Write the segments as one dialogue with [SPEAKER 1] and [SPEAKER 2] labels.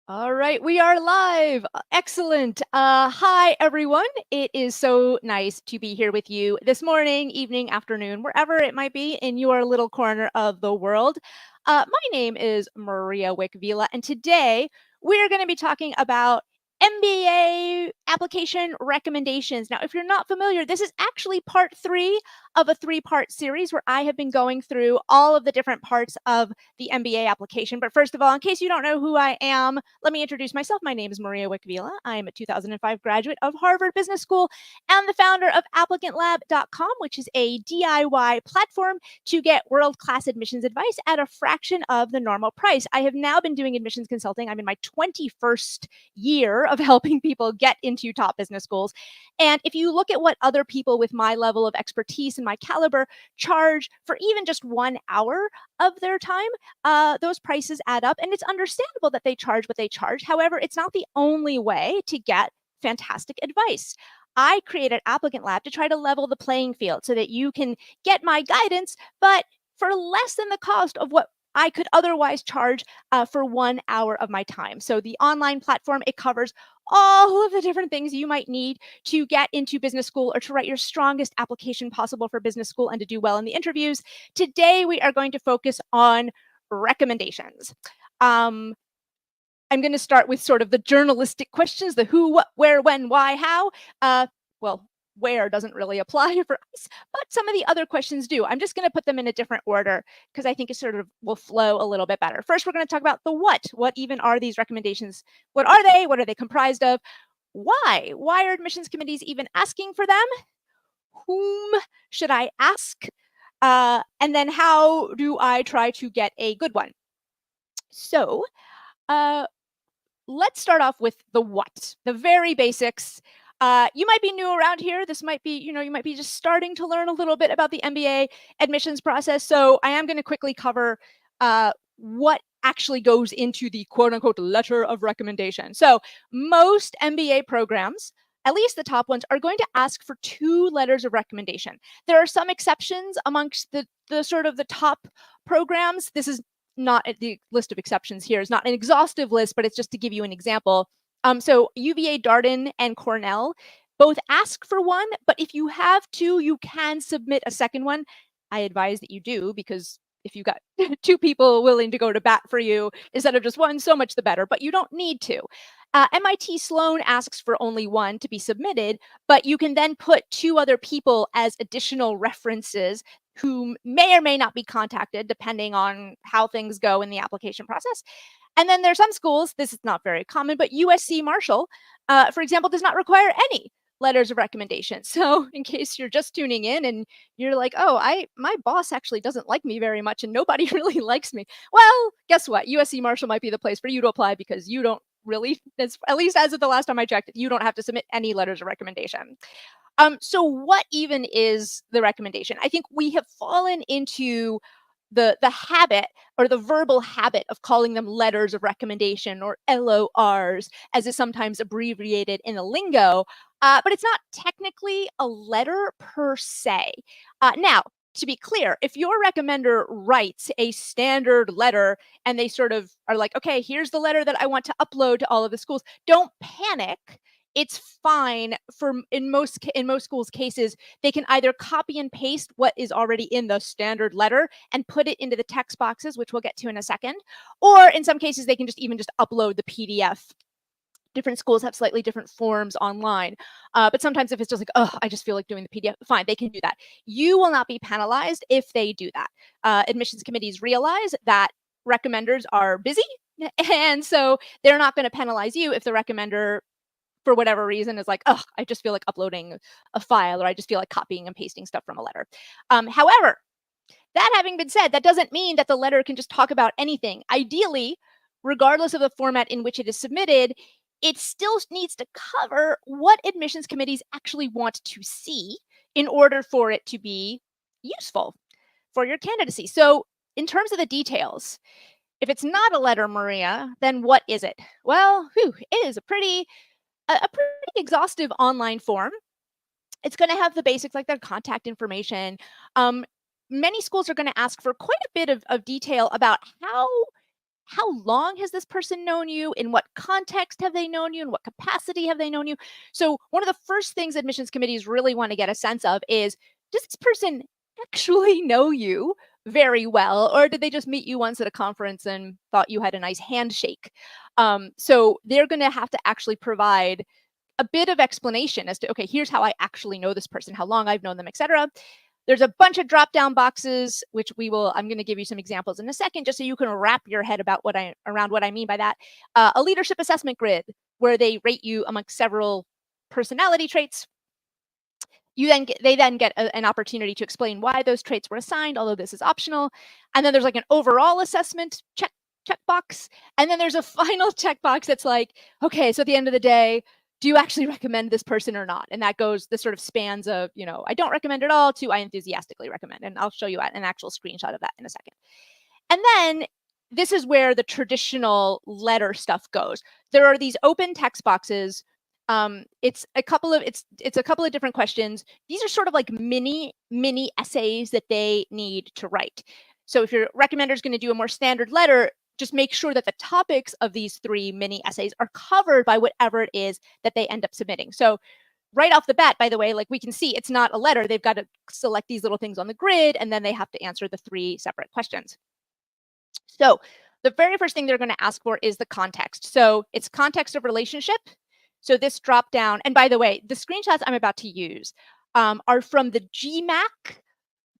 [SPEAKER 1] All right, we are live. Excellent. Hi, everyone. It is so nice to be here with you this morning, evening, afternoon, wherever it might be in your little corner of the world. My name is Maria Wickvila, and today we're going to be talking about MBA application recommendations. Now, if you're not familiar, this is actually part 3 of a 3-part series where I have been going through all of the different parts of the MBA application. But first of all, in case you don't know who I am, let me introduce myself. My name is Maria Wickvila. I am a 2005 graduate of Harvard Business School and the founder of ApplicantLab.com, which is a DIY platform to get world-class admissions advice at a fraction of the normal price. I have now been doing admissions consulting. I'm in my 21st year of helping people get into top business schools. And if you look at what other people with my level of expertise and my caliber charge for even just 1 hour of their time, those prices add up, and it's understandable that they charge what they charge. However, it's not the only way to get fantastic advice. I created Applicant Lab to try to level the playing field so that you can get my guidance, but for less than the cost of what I could otherwise charge for 1 hour of my time. So the online platform, it covers all of the different things you might need to get into business school or to write your strongest application possible for business school and to do well in the interviews. Today, we are going to focus on recommendations. I'm going to start with sort of the journalistic questions, the who, what, where, when, why, how. Well, where doesn't really apply for us, but some of the other questions do. I'm just going to put them in a different order because I think it sort of will flow a little bit better. First, we're going to talk about the what. What even are these recommendations? What are they? What are they comprised of? Why? Why are admissions committees even asking for them? Whom should I ask? And then how do I try to get a good one? So, let's start off with the what, the very basics. You might be new around here. This might be, you might be just starting to learn a little bit about the MBA admissions process. So I am going to quickly cover what actually goes into the quote unquote letter of recommendation. So most MBA programs, at least the top ones, are going to ask for 2 letters of recommendation. There are some exceptions amongst the sort of the top programs. This is not the list of exceptions here is not an exhaustive list, but it's just to give you an example. So UVA, Darden, and Cornell both ask for 1, but if you have 2, you can submit a second one. I advise that you do, because if you got 2 people willing to go to bat for you instead of just 1, so much the better, but you don't need to. MIT Sloan asks for only 1 to be submitted, but you can then put 2 other people as additional references who may or may not be contacted depending on how things go in the application process. And then there's some schools, this is not very common, but USC Marshall, for example, does not require any letters of recommendation. So in case you're just tuning in and you're like, oh, my boss actually doesn't like me very much and nobody really likes me. Well, guess what? USC Marshall might be the place for you to apply because you don't really, at least as of the last time I checked, you don't have to submit any letters of recommendation. So what even is the recommendation? I think we have fallen into the habit or the verbal habit of calling them letters of recommendation or LORs, as is sometimes abbreviated in the lingo, but it's not technically a letter per se. Now, to be clear, if your recommender writes a standard letter and they sort of are like, okay, here's the letter that I want to upload to all of the schools, don't panic. It's fine for in most schools cases, they can either copy and paste what is already in the standard letter and put it into the text boxes, which we'll get to in a second, or in some cases they can just upload the PDF. Different schools have slightly different forms online, but sometimes if it's just like, oh, I just feel like doing the PDF, fine, they can do that. You will not be penalized if they do that. Admissions committees realize that recommenders are busy, and so they're not going to penalize you if the recommender, for whatever reason, is like, oh, I just feel like uploading a file, or I just feel like copying and pasting stuff from a letter. However, that having been said, that doesn't mean that the letter can just talk about anything. Ideally, regardless of the format in which it is submitted, it still needs to cover what admissions committees actually want to see in order for it to be useful for your candidacy. So in terms of the details, if it's not a letter, Maria, then what is it? Well, it is a pretty exhaustive online form. It's going to have the basics like their contact information. Many schools are going to ask for quite a bit of detail about how how long has this person known you? In what context have they known you? In what capacity have they known you? So one of the first things admissions committees really want to get a sense of is, does this person actually know you very well, or did they just meet you once at a conference and thought you had a nice handshake? So they're going to have to actually provide a bit of explanation as to, okay, here's how I actually know this person, how long I've known them, etc. There's a bunch of drop-down boxes, which I'm going to give you some examples in a second, just so you can wrap your head around what I mean by that. A leadership assessment grid, where they rate you amongst several personality traits. They then get an opportunity to explain why those traits were assigned, although this is optional. And then there's like an overall assessment checkbox. And then there's a final checkbox that's like, okay, so at the end of the day, do you actually recommend this person or not? And this sort of spans of, I don't recommend at all to I enthusiastically recommend. And I'll show you an actual screenshot of that in a second. And then this is where the traditional letter stuff goes. There are these open text boxes. It's a couple of different questions. These are sort of like mini essays that they need to write. So if your recommender is going to do a more standard letter, just make sure that the topics of these 3 mini essays are covered by whatever it is that they end up submitting. So right off the bat, by the way, like we can see, it's not a letter. They've got to select these little things on the grid, and then they have to answer the 3 separate questions. So the very first thing they're going to ask for is the context. So it's context of relationship. So this drop down, and by the way, the screenshots I'm about to use are from the GMAT,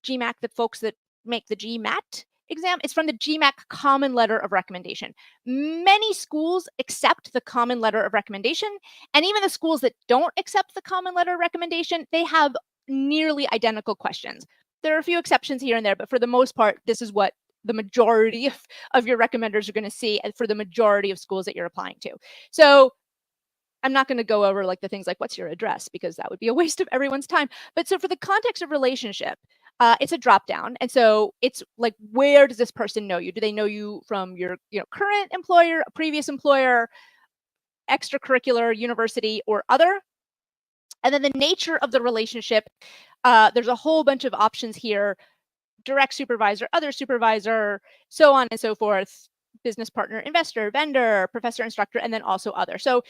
[SPEAKER 1] the folks that make the GMAT exam. It's from the GMAT Common Letter of Recommendation. Many schools accept the Common Letter of Recommendation, and even the schools that don't accept the Common Letter of Recommendation, they have nearly identical questions. There are a few exceptions here and there, but for the most part, this is what the majority of your recommenders are going to see for the majority of schools that you're applying to. So I'm not going to go over like the things like what's your address, because that would be a waste of everyone's time. But so for the context of relationship, it's a drop down. And so it's like, where does this person know you? Do they know you from your current employer, a previous employer, extracurricular, university, or other? And then the nature of the relationship, there's a whole bunch of options here: direct supervisor, other supervisor, so on and so forth, business partner, investor, vendor, professor, instructor, and then also other. So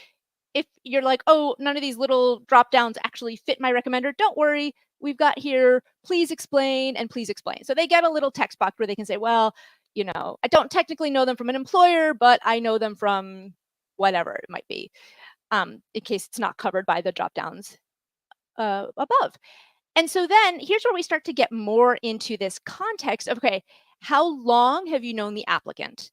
[SPEAKER 1] if you're like, oh, none of these little drop downs actually fit my recommender, don't worry. We've got here, please explain and please explain. So they get a little text box where they can say, well, I don't technically know them from an employer, but I know them from whatever it might be, in case it's not covered by the drop downs above. And so then here's where we start to get more into this context of, okay, how long have you known the applicant?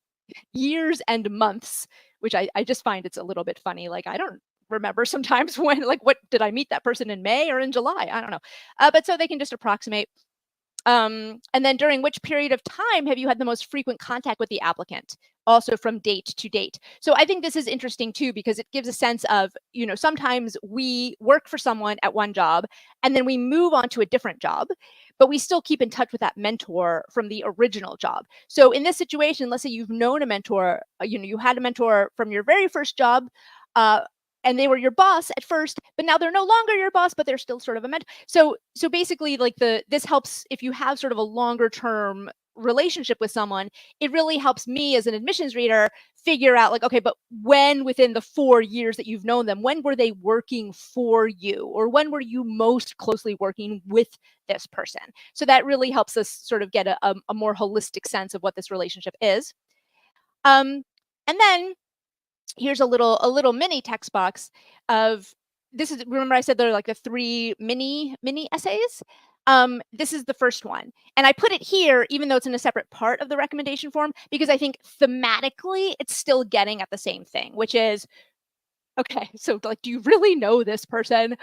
[SPEAKER 1] Years and months, which I just find it's a little bit funny. Like, I don't remember sometimes when, like, what did I meet that person in May or in July? I don't know. But so they can just approximate. And then during which period of time have you had the most frequent contact with the applicant? Also from date to date. So I think this is interesting too, because it gives a sense of, sometimes we work for someone at one job and then we move on to a different job, but we still keep in touch with that mentor from the original job. So in this situation, let's say you've known a mentor, you had a mentor from your very first job, and they were your boss at first, but now they're no longer your boss, but they're still sort of a mentor. So basically, like this helps if you have sort of a longer term relationship with someone. It really helps me as an admissions reader figure out, like, okay, but when within the 4 years that you've known them, when were they working for you, or when were you most closely working with this person? So that really helps us sort of get a more holistic sense of what this relationship is. And then here's a little mini text box of this is, remember I said there are like the 3 mini essays. This is the first one, and I put it here even though it's in a separate part of the recommendation form, because I think thematically it's still getting at the same thing, which is, okay, so like, do you really know this person?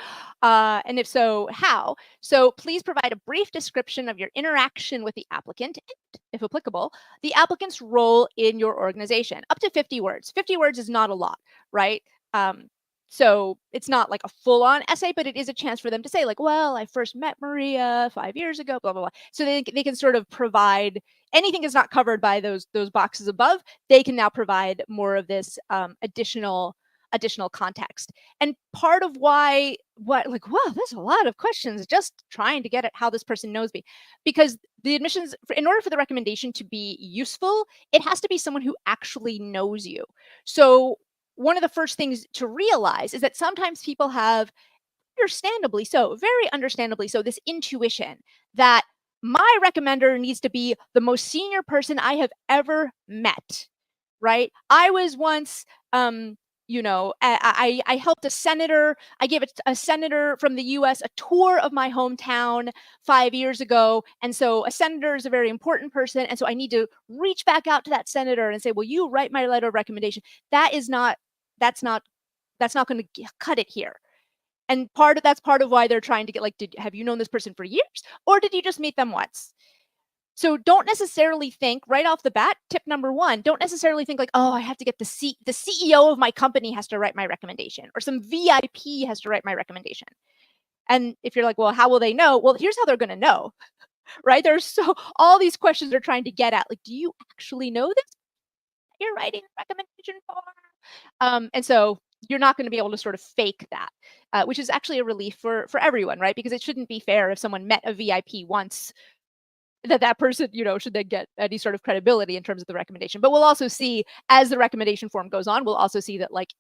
[SPEAKER 1] And if so, how? So please provide a brief description of your interaction with the applicant, and, if applicable, the applicant's role in your organization. Up to 50 words. 50 words is not a lot, right? So it's not like a full-on essay, but it is a chance for them to say, like, well, I first met Maria 5 years ago, blah, blah, blah. So they can sort of provide anything that's not covered by those boxes above. They can now provide more of this additional additional context. And part of why, wow, there's a lot of questions just trying to get at how this person knows me. Because the admissions, in order for the recommendation to be useful, it has to be someone who actually knows you. So one of the first things to realize is that sometimes people have, understandably so, very understandably so, this intuition that my recommender needs to be the most senior person I have ever met, right? I was once, I helped a senator. I gave a senator from the U.S. a tour of my hometown 5 years ago, and so a senator is a very important person, and so I need to reach back out to that senator and say, "Will you write my letter of recommendation?" That is not. That's not. That's not going to cut it here. And that's part of why they're trying to get, like, have you known this person for years, or did you just meet them once? So don't necessarily think right off the bat, tip number one, don't necessarily think like, oh, I have to get the CEO of my company has to write my recommendation, or some VIP has to write my recommendation. And if you're like, well, how will they know? Well, here's how they're going to know, right? There's all these questions they're trying to get at. Like, do you actually know this you're writing a recommendation for? And so you're not going to be able to sort of fake that, which is actually a relief for everyone, right? Because it shouldn't be fair if someone met a VIP once that person, should then get any sort of credibility in terms of the recommendation. But we'll also see, as the recommendation form goes on, we'll also see that, like,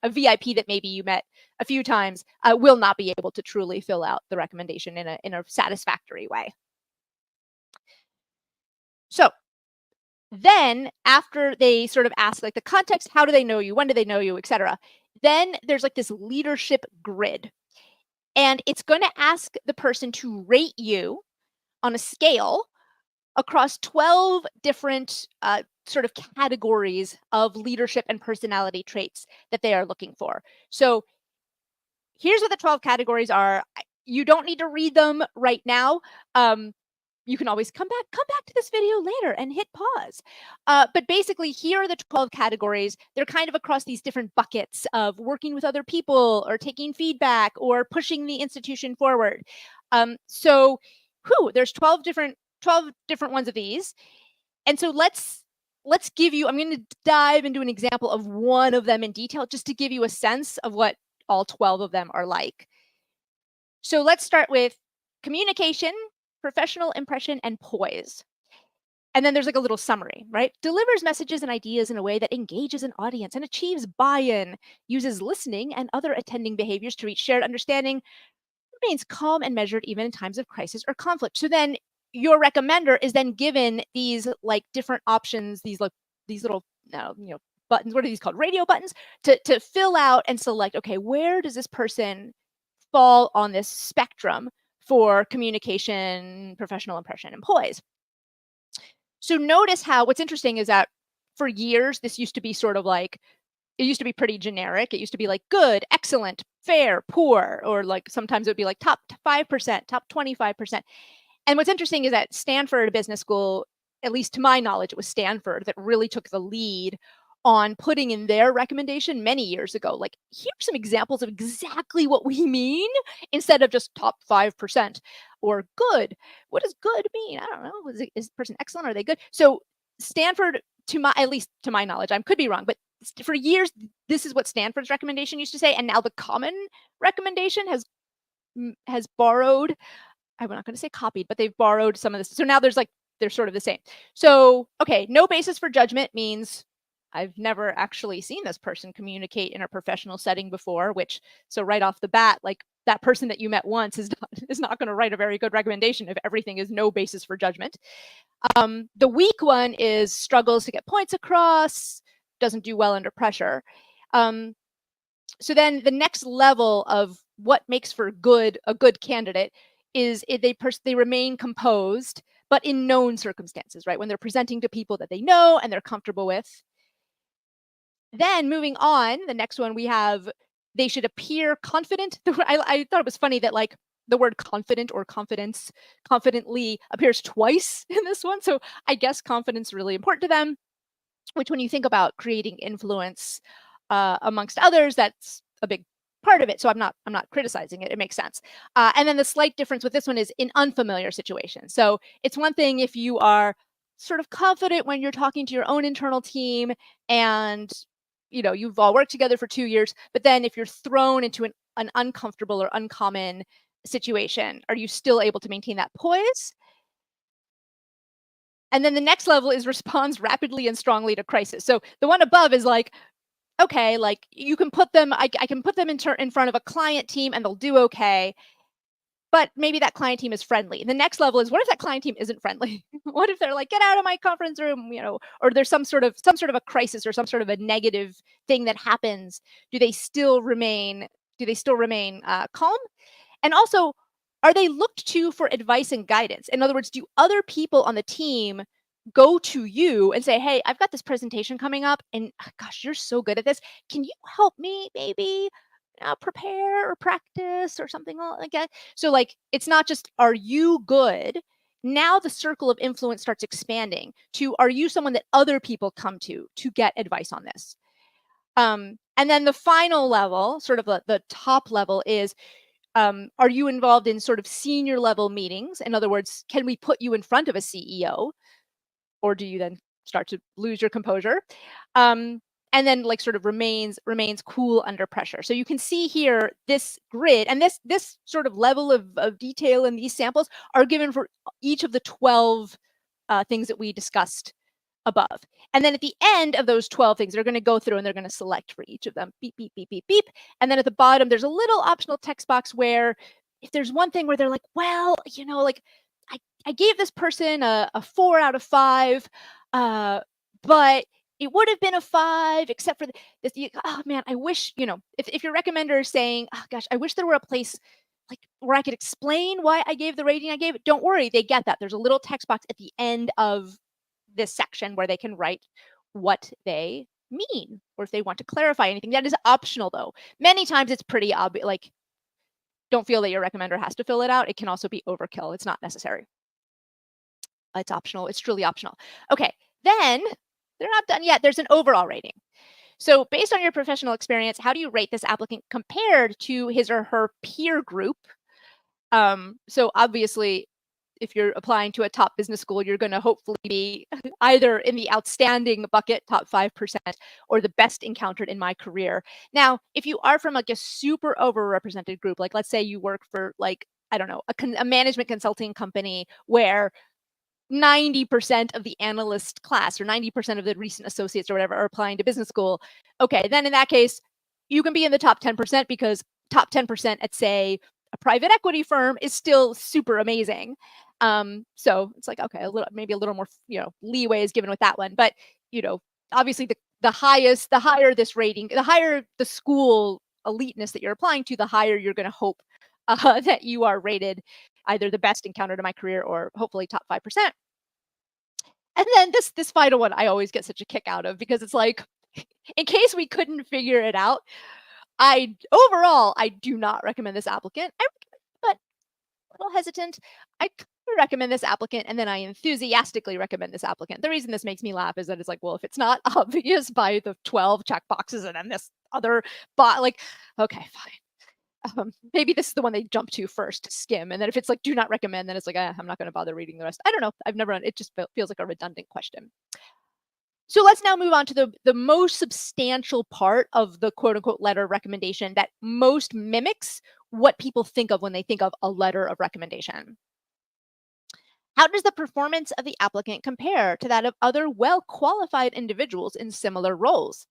[SPEAKER 1] a VIP that maybe you met a few times will not be able to truly fill out the recommendation in a satisfactory way. So then after they sort of ask, like, the context, how do they know you, when do they know you, etc., then there's like this leadership grid, and it's going to ask the person to rate you on a scale across 12 different sort of categories of leadership and personality traits that they are looking for. So here's what the 12 categories are. You don't need to read them right now. You can always come back to this video later and hit pause. But basically, here are the 12 categories. They're kind of across these different buckets of working with other people, or taking feedback, or pushing the institution forward. So there's 12 different ones of these. And so let's give you, I'm going to dive into an example of one of them in detail, just to give you a sense of what all 12 of them are like. So let's start with communication, professional impression, and poise. And then there's like a little summary, right? Delivers messages and ideas in a way that engages an audience and achieves buy-in, uses listening and other attending behaviors to reach shared understanding, remains calm and measured even in times of crisis or conflict. So then your recommender is then given these like different options, these little buttons. What are these called? Radio buttons to fill out and select, okay, where does this person fall on this spectrum for communication, professional impression, and poise? So notice how what's interesting is that for years, this used to be sort of like, it used to be pretty generic. It used to be like good, excellent, fair, poor, or like sometimes it would be like top 5%, top 25%. And what's interesting is that Stanford Business School, at least to my knowledge, it was Stanford that really took the lead on putting in their recommendation many years ago, like, here's some examples of exactly what we mean, instead of just top 5% or good. What does good mean? I don't know. Is the person excellent? Are they good? So Stanford, at least to my knowledge, I could be wrong, but for years, this is what Stanford's recommendation used to say. And now the common recommendation has borrowed, I'm not going to say copied, but they've borrowed some of this. So now they're sort of the same. So, okay, no basis for judgment means I've never actually seen this person communicate in a professional setting before, so right off the bat, like, that person that you met once is not going to write a very good recommendation if everything is no basis for judgment. The weak one is struggles to get points across, doesn't do well under pressure. So then the next level of what makes for a good candidate is they remain composed, but in known circumstances, right? When they're presenting to people that they know and they're comfortable with. Then moving on, the next one we have, they should appear confident. I thought it was funny that, like, the word confident or confidence, confidently, appears twice in this one. So I guess confidence is really important to them, which, when you think about creating influence amongst others, that's a big part of it. So I'm not criticizing it. It makes sense. And then the slight difference with this one is in unfamiliar situations. So it's one thing if you are sort of confident when you're talking to your own internal team and you've all worked together for 2 years, but then if you're thrown into an uncomfortable or uncommon situation, are you still able to maintain that poise? And then the next level is responds rapidly and strongly to crisis. So the one above is like, okay, like you can put them, I can put them in front of a client team and they'll do okay. But maybe that client team is friendly. The next level is, what if that client team isn't friendly? What if they're like, get out of my conference room, or there's some sort of a crisis or some sort of a negative thing that happens? Do they still remain calm? And also, are they looked to for advice and guidance? In other words, do other people on the team go to you and say, hey, I've got this presentation coming up and gosh, you're so good at this. Can you help me maybe prepare or practice or something like that? So like, it's not just, are you good? Now the circle of influence starts expanding to, are you someone that other people come to get advice on this? And then the final level, sort of the top level is, are you involved in sort of senior level meetings? In other words, can we put you in front of a CEO? Or do you then start to lose your composure? And then like sort of remains cool under pressure. So you can see here this grid and this sort of level of detail in these samples are given for each of the 12 things that we discussed above. And then at the end of those 12 things, they're going to go through and they're going to select for each of them. Beep, beep, beep, beep, beep. And then at the bottom, there's a little optional text box where if there's one thing where they're like, well, like I gave this person a 4 out of 5, but it would have been a 5 except for this. Oh man, I wish, if your recommender is saying, oh gosh, I wish there were a place like where I could explain why I gave the rating I gave. Don't worry, they get that. There's a little text box at the end of this section where they can write what they mean, or if they want to clarify anything. That is optional though. Many times it's pretty obvious, like don't feel that your recommender has to fill it out. It can also be overkill. It's not necessary. It's optional. It's truly optional. Okay, then they're not done yet. There's an overall rating. So based on your professional experience, how do you rate this applicant compared to his or her peer group? So obviously, if you're applying to a top business school, you're going to hopefully be either in the outstanding bucket, top 5%, or the best encountered in my career. Now, if you are from like a super overrepresented group, like let's say you work for like, I don't know, a management consulting company where 90% of the analyst class or 90% of the recent associates or whatever are applying to business school. Okay, then in that case, you can be in the top 10% because top 10% at, say, a private equity firm is still super amazing. So it's like, okay, maybe a little more, leeway is given with that one. But, obviously the higher this rating, the higher the school eliteness that you're applying to, the higher you're going to hope that you are rated either the best encountered in my career or hopefully top 5%. And then this final one I always get such a kick out of because it's like, in case we couldn't figure it out, overall I do not recommend this applicant. But a little hesitant. I recommend this applicant, and then I enthusiastically recommend this applicant. The reason this makes me laugh is that it's like, well, if it's not obvious by the 12 check boxes and then this other bot, like, okay, fine. Maybe this is the one they jump to first to skim. And then if it's like, do not recommend, then it's like, I'm not going to bother reading the rest. I don't know. I've never, it just feels like a redundant question. So let's now move on to the most substantial part of the quote unquote letter of recommendation that most mimics what people think of when they think of a letter of recommendation. How does the performance of the applicant compare to that of other well-qualified individuals in similar roles?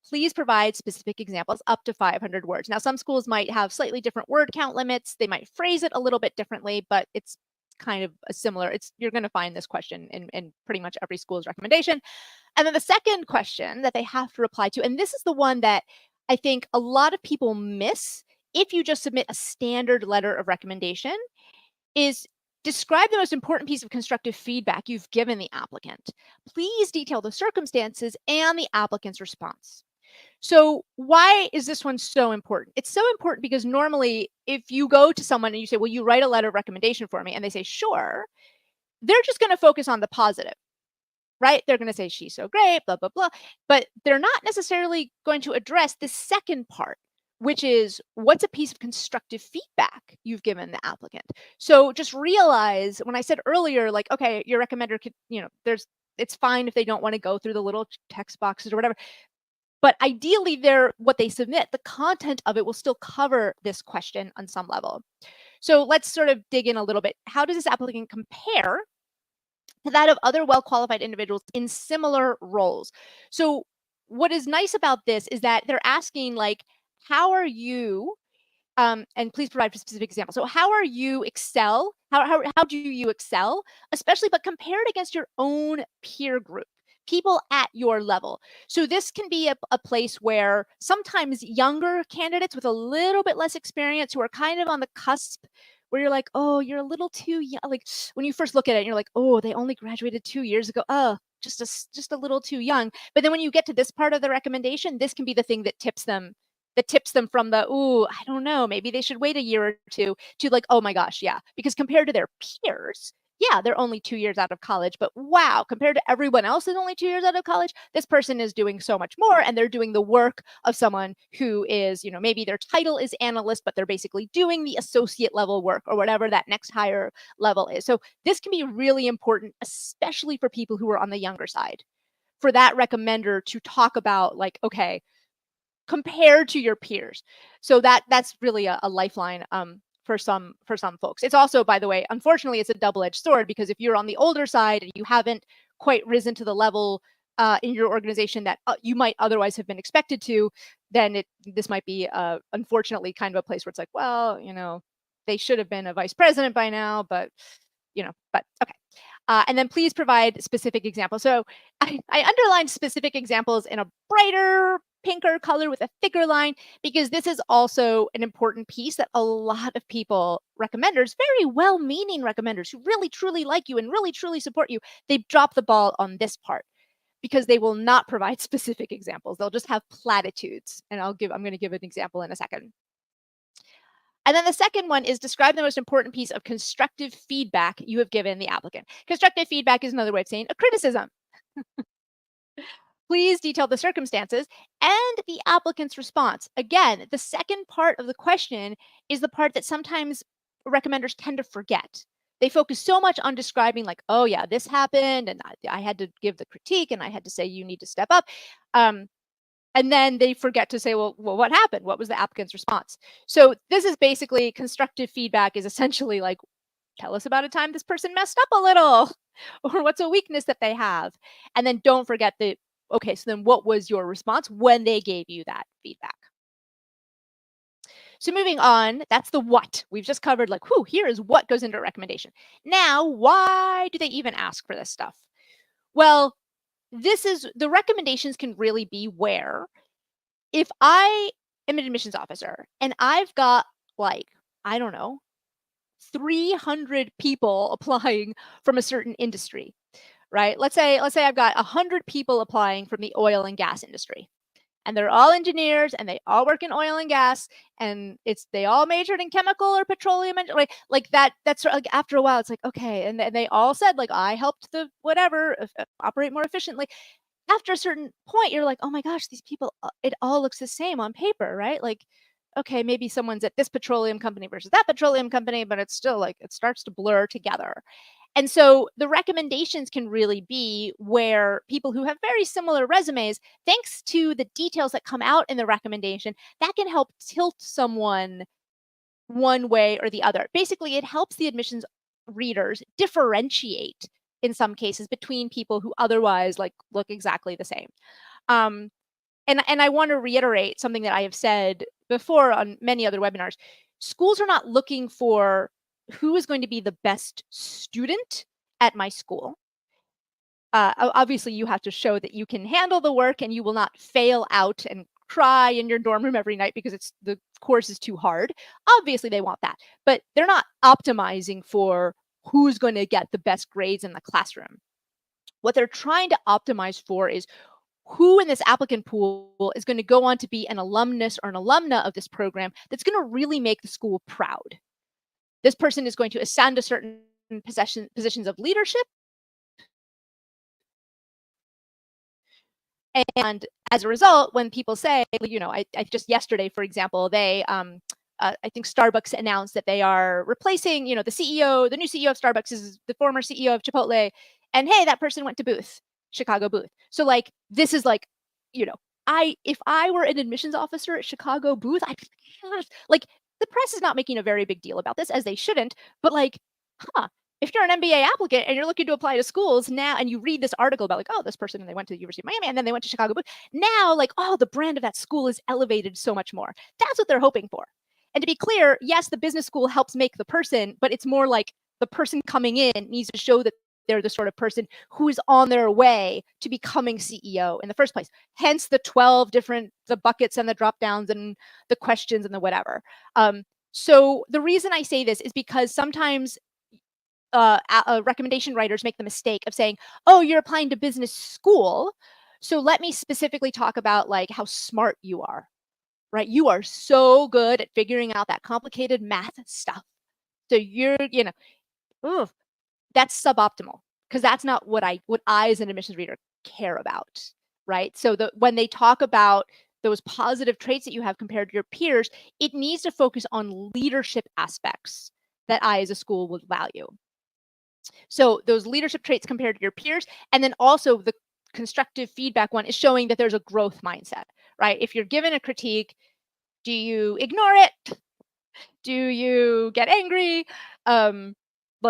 [SPEAKER 1] Please provide specific examples up to 500 words. Now, some schools might have slightly different word count limits. They might phrase it a little bit differently, but it's kind of a similar, you're going to find this question in pretty much every school's recommendation. And then the second question that they have to reply to, and this is the one that I think a lot of people miss if you just submit a standard letter of recommendation, is describe the most important piece of constructive feedback you've given the applicant. Please detail the circumstances and the applicant's response. So why is this one so important? It's so important because normally if you go to someone and you say, well, you write a letter of recommendation for me, and they say, sure, they're just going to focus on the positive, right? They're going to say, she's so great, blah, blah, blah. But they're not necessarily going to address the second part, which is what's a piece of constructive feedback you've given the applicant. So just realize when I said earlier, like, okay, your recommender could, it's fine if they don't want to go through the little text boxes or whatever. But ideally, what they submit, the content of it will still cover this question on some level. So let's sort of dig in a little bit. How does this applicant compare to that of other well-qualified individuals in similar roles? So what is nice about this is that they're asking, like, how are you, and please provide for specific examples. So how are you excel? How do you excel, especially but compared against your own peer group, people at your level? So this can be a place where sometimes younger candidates with a little bit less experience who are kind of on the cusp, where you're like, oh, you're a little too young. Like when you first look at it, you're like, oh, they only graduated 2 years ago. Oh, just a little too young. But then when you get to this part of the recommendation, this can be the thing that tips them from the, ooh, I don't know, maybe they should wait a year or two, to like, oh my gosh, yeah. Because compared to their peers, yeah, they're only 2 years out of college, but wow, compared to everyone else who's only 2 years out of college, this person is doing so much more, and they're doing the work of someone who is, maybe their title is analyst, but they're basically doing the associate level work or whatever that next higher level is. So this can be really important, especially for people who are on the younger side, for that recommender to talk about, like, okay, compared to your peers. So that's really a lifeline for some folks. It's also, by the way, unfortunately, it's a double-edged sword, because if you're on the older side and you haven't quite risen to the level in your organization that you might otherwise have been expected to, then this might be unfortunately kind of a place where it's like, well, they should have been a vice president by now, but okay. And then please provide specific examples. So I underlined specific examples in a brighter, pinker color with a thicker line, because this is also an important piece that a lot of people, recommenders, very well-meaning recommenders who really truly like you and really truly support you, they've dropped the ball on this part, because they will not provide specific examples. They'll just have platitudes. And I'm going to give an example in a second. And then the second one is describe the most important piece of constructive feedback you have given the applicant. Constructive feedback is another way of saying a criticism. Please detail the circumstances and the applicant's response. Again, the second part of the question is the part that sometimes recommenders tend to forget. They focus so much on describing, like, oh yeah, this happened, and I had to give the critique, and I had to say you need to step up. And then they forget to say, well, what happened? What was the applicant's response? So this is basically, constructive feedback is essentially like, tell us about a time this person messed up a little, or what's a weakness that they have. And then don't forget that, okay, so then what was your response when they gave you that feedback? So moving on, that's the what. We've just covered, like, whew, here is what goes into a recommendation. Now, why do they even ask for this stuff? Well, the recommendations can really be where, if I am an admissions officer and I've got, like, I don't know, 300 people applying from a certain industry, right? Let's say I've got 100 people applying from the oil and gas industry, and they're all engineers and they all work in oil and gas, and they all majored in chemical or petroleum, like that. That's like, after a while, it's like, okay, and they all said, like, I helped the whatever operate more efficiently. After a certain point, you're like, oh my gosh, these people, it all looks the same on paper, right? Like, okay, maybe someone's at this petroleum company versus that petroleum company, but it's still like, it starts to blur together. And so the recommendations can really be where people who have very similar resumes, thanks to the details that come out in the recommendation, that can help tilt someone one way or the other. Basically, it helps the admissions readers differentiate, in some cases, between people who otherwise, like, look exactly the same. And I want to reiterate something that I have said before on many other webinars. Schools are not looking for who is going to be the best student at my school. Obviously, you have to show that you can handle the work and you will not fail out and cry in your dorm room every night because the course is too hard. Obviously, they want that, but they're not optimizing for who's going to get the best grades in the classroom. What they're trying to optimize for is who in this applicant pool is going to go on to be an alumnus or an alumna of this program that's going to really make the school proud. This person is going to ascend to certain positions of leadership. And as a result, when people say, I just yesterday, for example, they, I think Starbucks announced that they are replacing, the CEO, the new CEO of Starbucks is the former CEO of Chipotle. And hey, that person went to Chicago Booth. So like, this is like, if I were an admissions officer at Chicago Booth, I'd like, the press is not making a very big deal about this, as they shouldn't, but like, huh, if you're an MBA applicant and you're looking to apply to schools now, and you read this article about like, oh, this person, and they went to the University of Miami and then they went to Chicago Booth, now like, oh, the brand of that school is elevated so much more. That's what they're hoping for. And to be clear, yes, the business school helps make the person, but it's more like the person coming in needs to show that they're the sort of person who is on their way to becoming CEO in the first place. Hence the 12 different, the buckets and the drop downs and the questions and the whatever. So the reason I say this is because sometimes recommendation writers make the mistake of saying, oh, you're applying to business school, so let me specifically talk about like how smart you are, right? You are so good at figuring out that complicated math stuff. So you're, ooh, that's suboptimal, because that's not what I as an admissions reader care about, right? So when they talk about those positive traits that you have compared to your peers, it needs to focus on leadership aspects that I as a school would value. So those leadership traits compared to your peers, and then also the constructive feedback one is showing that there's a growth mindset, right? If you're given a critique, do you ignore it? Do you get angry?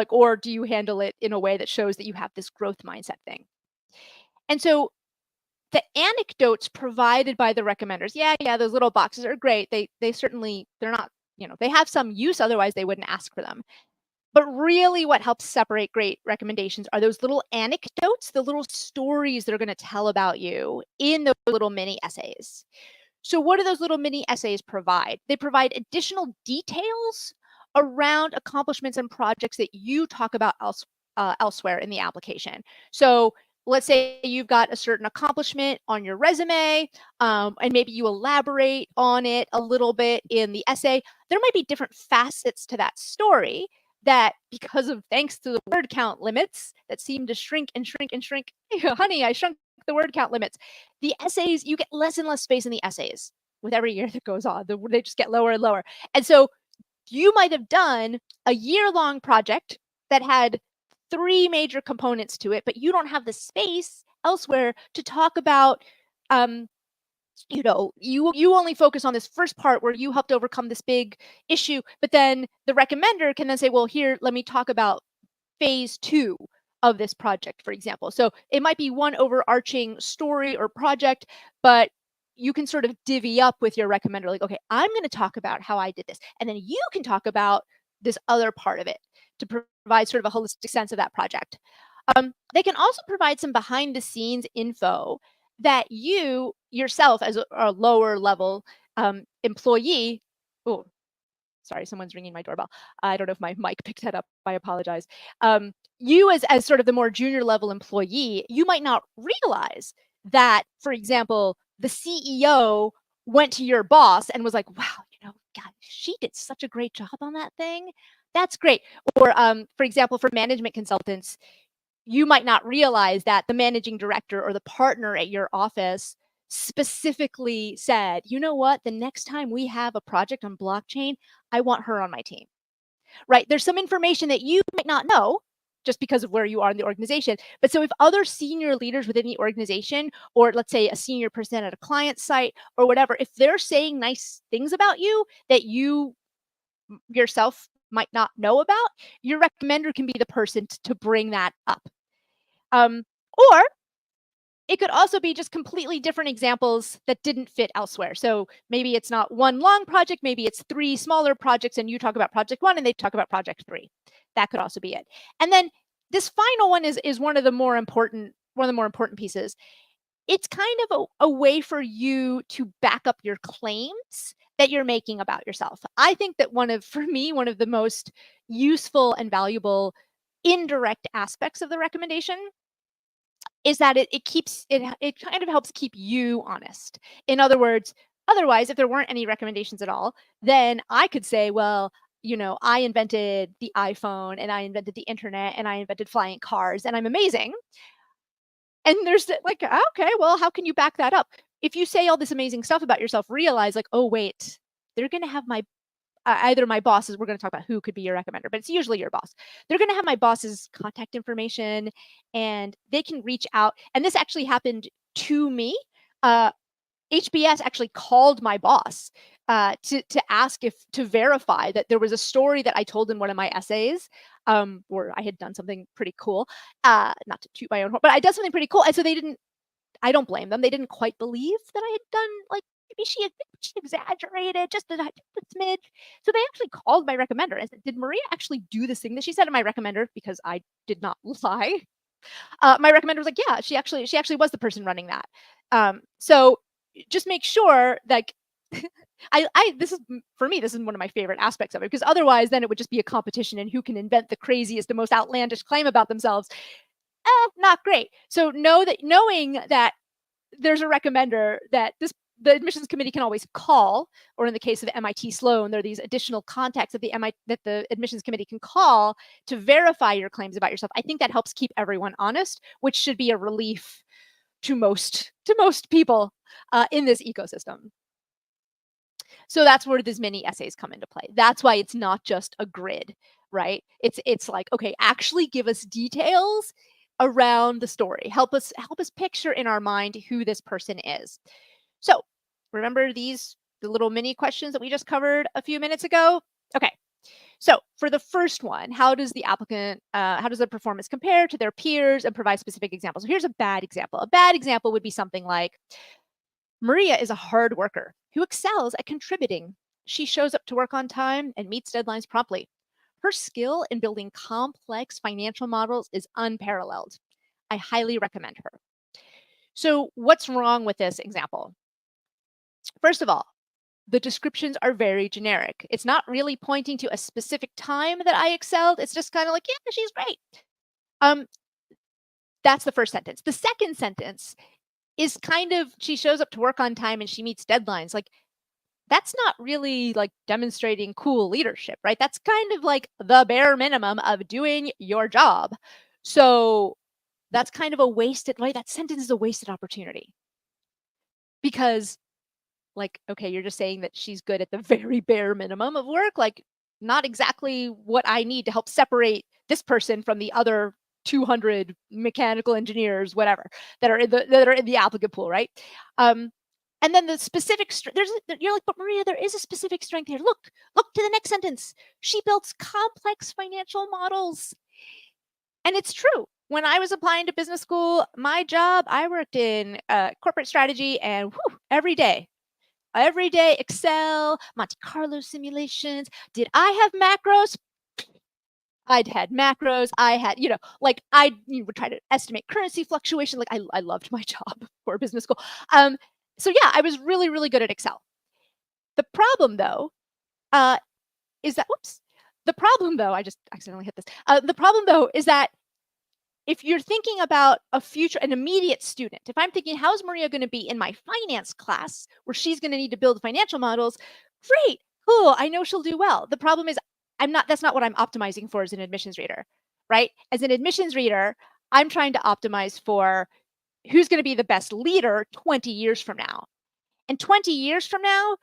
[SPEAKER 1] Or do you handle it in a way that shows that you have this growth mindset thing? And so the anecdotes provided by the recommenders, yeah, those little boxes are great. They certainly, they're not, they have some use, otherwise they wouldn't ask for them. But really what helps separate great recommendations are those little anecdotes, the little stories that are going to tell about you in those little mini essays. So what do those little mini essays provide? They provide additional details around accomplishments and projects that you talk about elsewhere in the application. So let's say you've got a certain accomplishment on your resume, and maybe you elaborate on it a little bit in the essay. There might be different facets to that story that, because of thanks to the word count limits that seem to shrink and shrink and shrink, honey, I shrunk the word count limits. The essays, you get less and less space in the essays with every year that goes on. They just get lower and lower. And so you might have done a year-long project that had 3 major components to it, but you don't have the space elsewhere to talk about, you only focus on this first part where you helped overcome this big issue, but then the recommender can then say, well, here, let me talk about phase 2 of this project, for example. So it might be one overarching story or project, but you can sort of divvy up with your recommender, like, okay, I'm going to talk about how I did this, and then you can talk about this other part of it to provide sort of a holistic sense of that project. They can also provide some behind the scenes info that you yourself, as a lower level employee, oh, sorry, someone's ringing my doorbell. I don't know if my mic picked that up. I apologize. You as sort of the more junior level employee, you might not realize that, for example, the CEO went to your boss and was like, wow, God, she did such a great job on that thing. That's great. Or for example, for management consultants, you might not realize that the managing director or the partner at your office specifically said, you know what, the next time we have a project on blockchain, I want her on my team, right? There's some information that you might not know just because of where you are in the organization. But so if other senior leaders within the organization, or let's say a senior person at a client site or whatever, if they're saying nice things about you that you yourself might not know about, your recommender can be the person to bring that up. Or it could also be just completely different examples that didn't fit elsewhere. So maybe it's not one long project, maybe it's 3 smaller projects, and you talk about project 1 and they talk about project 3. That could also be it. And then this final one is one of the more important pieces. It's kind of a way for you to back up your claims that you're making about yourself. I think that for me, one of the most useful and valuable indirect aspects of the recommendation is that it kind of helps keep you honest. In other words, otherwise, if there weren't any recommendations at all, then I could say, well, I invented the iPhone and I invented the internet and I invented flying cars and I'm amazing. And there's like, okay, well, how can you back that up? If you say all this amazing stuff about yourself, realize like, oh, wait, they're going to have either my bosses, we're going to talk about who could be your recommender, but it's usually your boss. They're going to have my boss's contact information and they can reach out. And this actually happened to me HBS actually called my boss to ask if to verify that there was a story that I told in one of my essays, where I had done something pretty cool. Not to toot my own horn, but I did something pretty cool, and so they didn't. I don't blame them. They didn't quite believe that I had done like maybe she exaggerated just a smidge. So they actually called my recommender and said, "Did Maria actually do this thing that she said in my recommender?" Because I did not lie. My recommender was like, "Yeah, she actually was the person running that." So just make sure like I this is for me this is one of my favorite aspects of it because otherwise then it would just be a competition in who can invent the craziest the most outlandish claim about themselves. Not great. So knowing that there's a recommender that the admissions committee can always call, or in the case of MIT Sloan, there are these additional contacts that the admissions committee can call to verify your claims about yourself. I think that helps keep everyone honest, which should be a relief to most people in this ecosystem. So that's where these mini essays come into play. That's why it's not just a grid, right? It's like, okay, actually give us details around the story. Help us picture in our mind who this person is. So remember the little mini questions that we just covered a few minutes ago? Okay. So for the first one, how does their performance compare to their peers and provide specific examples? So here's a bad example. A bad example would be something like, Maria is a hard worker who excels at contributing. She shows up to work on time and meets deadlines promptly. Her skill in building complex financial models is unparalleled. I highly recommend her. So, what's wrong with this example? First of all, the descriptions are very generic. It's not really pointing to a specific time that I excelled. It's just kind of like, yeah, she's great. Um, that's the first sentence. The second sentence is kind of she shows up to work on time and she meets deadlines. Like that's not really like demonstrating cool leadership, right? That's kind of like the bare minimum of doing your job. So that's kind of a wasted, right? That sentence is a wasted opportunity because like, okay, you're just saying that she's good at the very bare minimum of work, like not exactly what I need to help separate this person from the other 200 mechanical engineers, whatever, that are in the applicant pool, right? And then the specific you're like, but Maria, there is a specific strength here. Look to the next sentence. She builds complex financial models, and it's true. When I was applying to business school, my job, I worked in corporate strategy, and every day, Excel, Monte Carlo simulations. Did I have macros? I'd had macros. I had, like would try to estimate currency fluctuation. Like I loved my job for business school. So yeah, I was really, really good at Excel. The problem though, is that, whoops. The problem though, I just accidentally hit this. The problem though is that if you're thinking about an immediate student, if I'm thinking, how's Maria going to be in my finance class where she's going to need to build financial models? Great, cool. I know she'll do well. The problem is, that's not what I'm optimizing for as an admissions reader, right? As an admissions reader, I'm trying to optimize for who's going to be the best leader 20 years from now. And 20 years from now,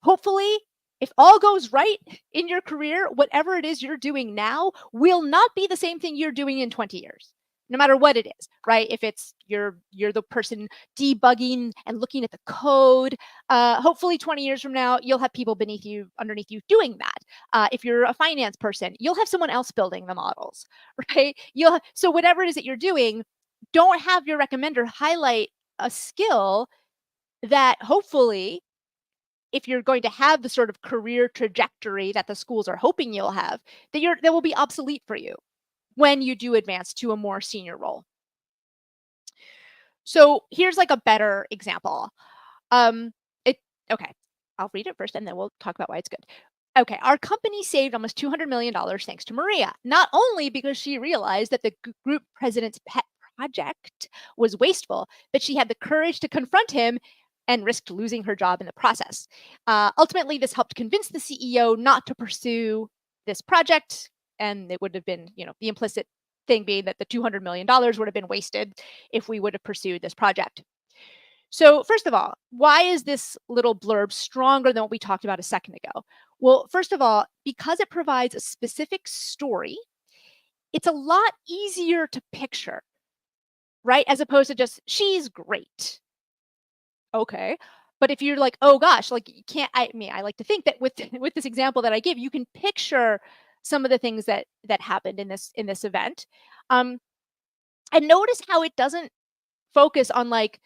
[SPEAKER 1] hopefully, if all goes right in your career, whatever it is you're doing now will not be the same thing you're doing in 20 years. No matter what it is, right? If it's you're the person debugging and looking at the code, hopefully 20 years from now, you'll have people underneath you doing that. If you're a finance person, you'll have someone else building the models, right? So whatever it is that you're doing, don't have your recommender highlight a skill that hopefully, if you're going to have the sort of career trajectory that the schools are hoping you'll have, that will be obsolete for you when you do advance to a more senior role. So here's like a better example. Okay, I'll read it first and then we'll talk about why it's good. Okay, our company saved almost $200 million thanks to Maria, not only because she realized that the group president's pet project was wasteful, but she had the courage to confront him and risked losing her job in the process. Ultimately, this helped convince the CEO not to pursue this project, and it would have been, the implicit thing being that the $200 million would have been wasted if we would have pursued this project. So first of all, why is this little blurb stronger than what we talked about a second ago? Well, first of all, because it provides a specific story, it's a lot easier to picture, right? As opposed to just, she's great. Okay. But if you're like, oh gosh, like you can't, I like to think that with with this example that I give, you can picture some of the things that happened in this event. Um, and notice how it doesn't focus on like,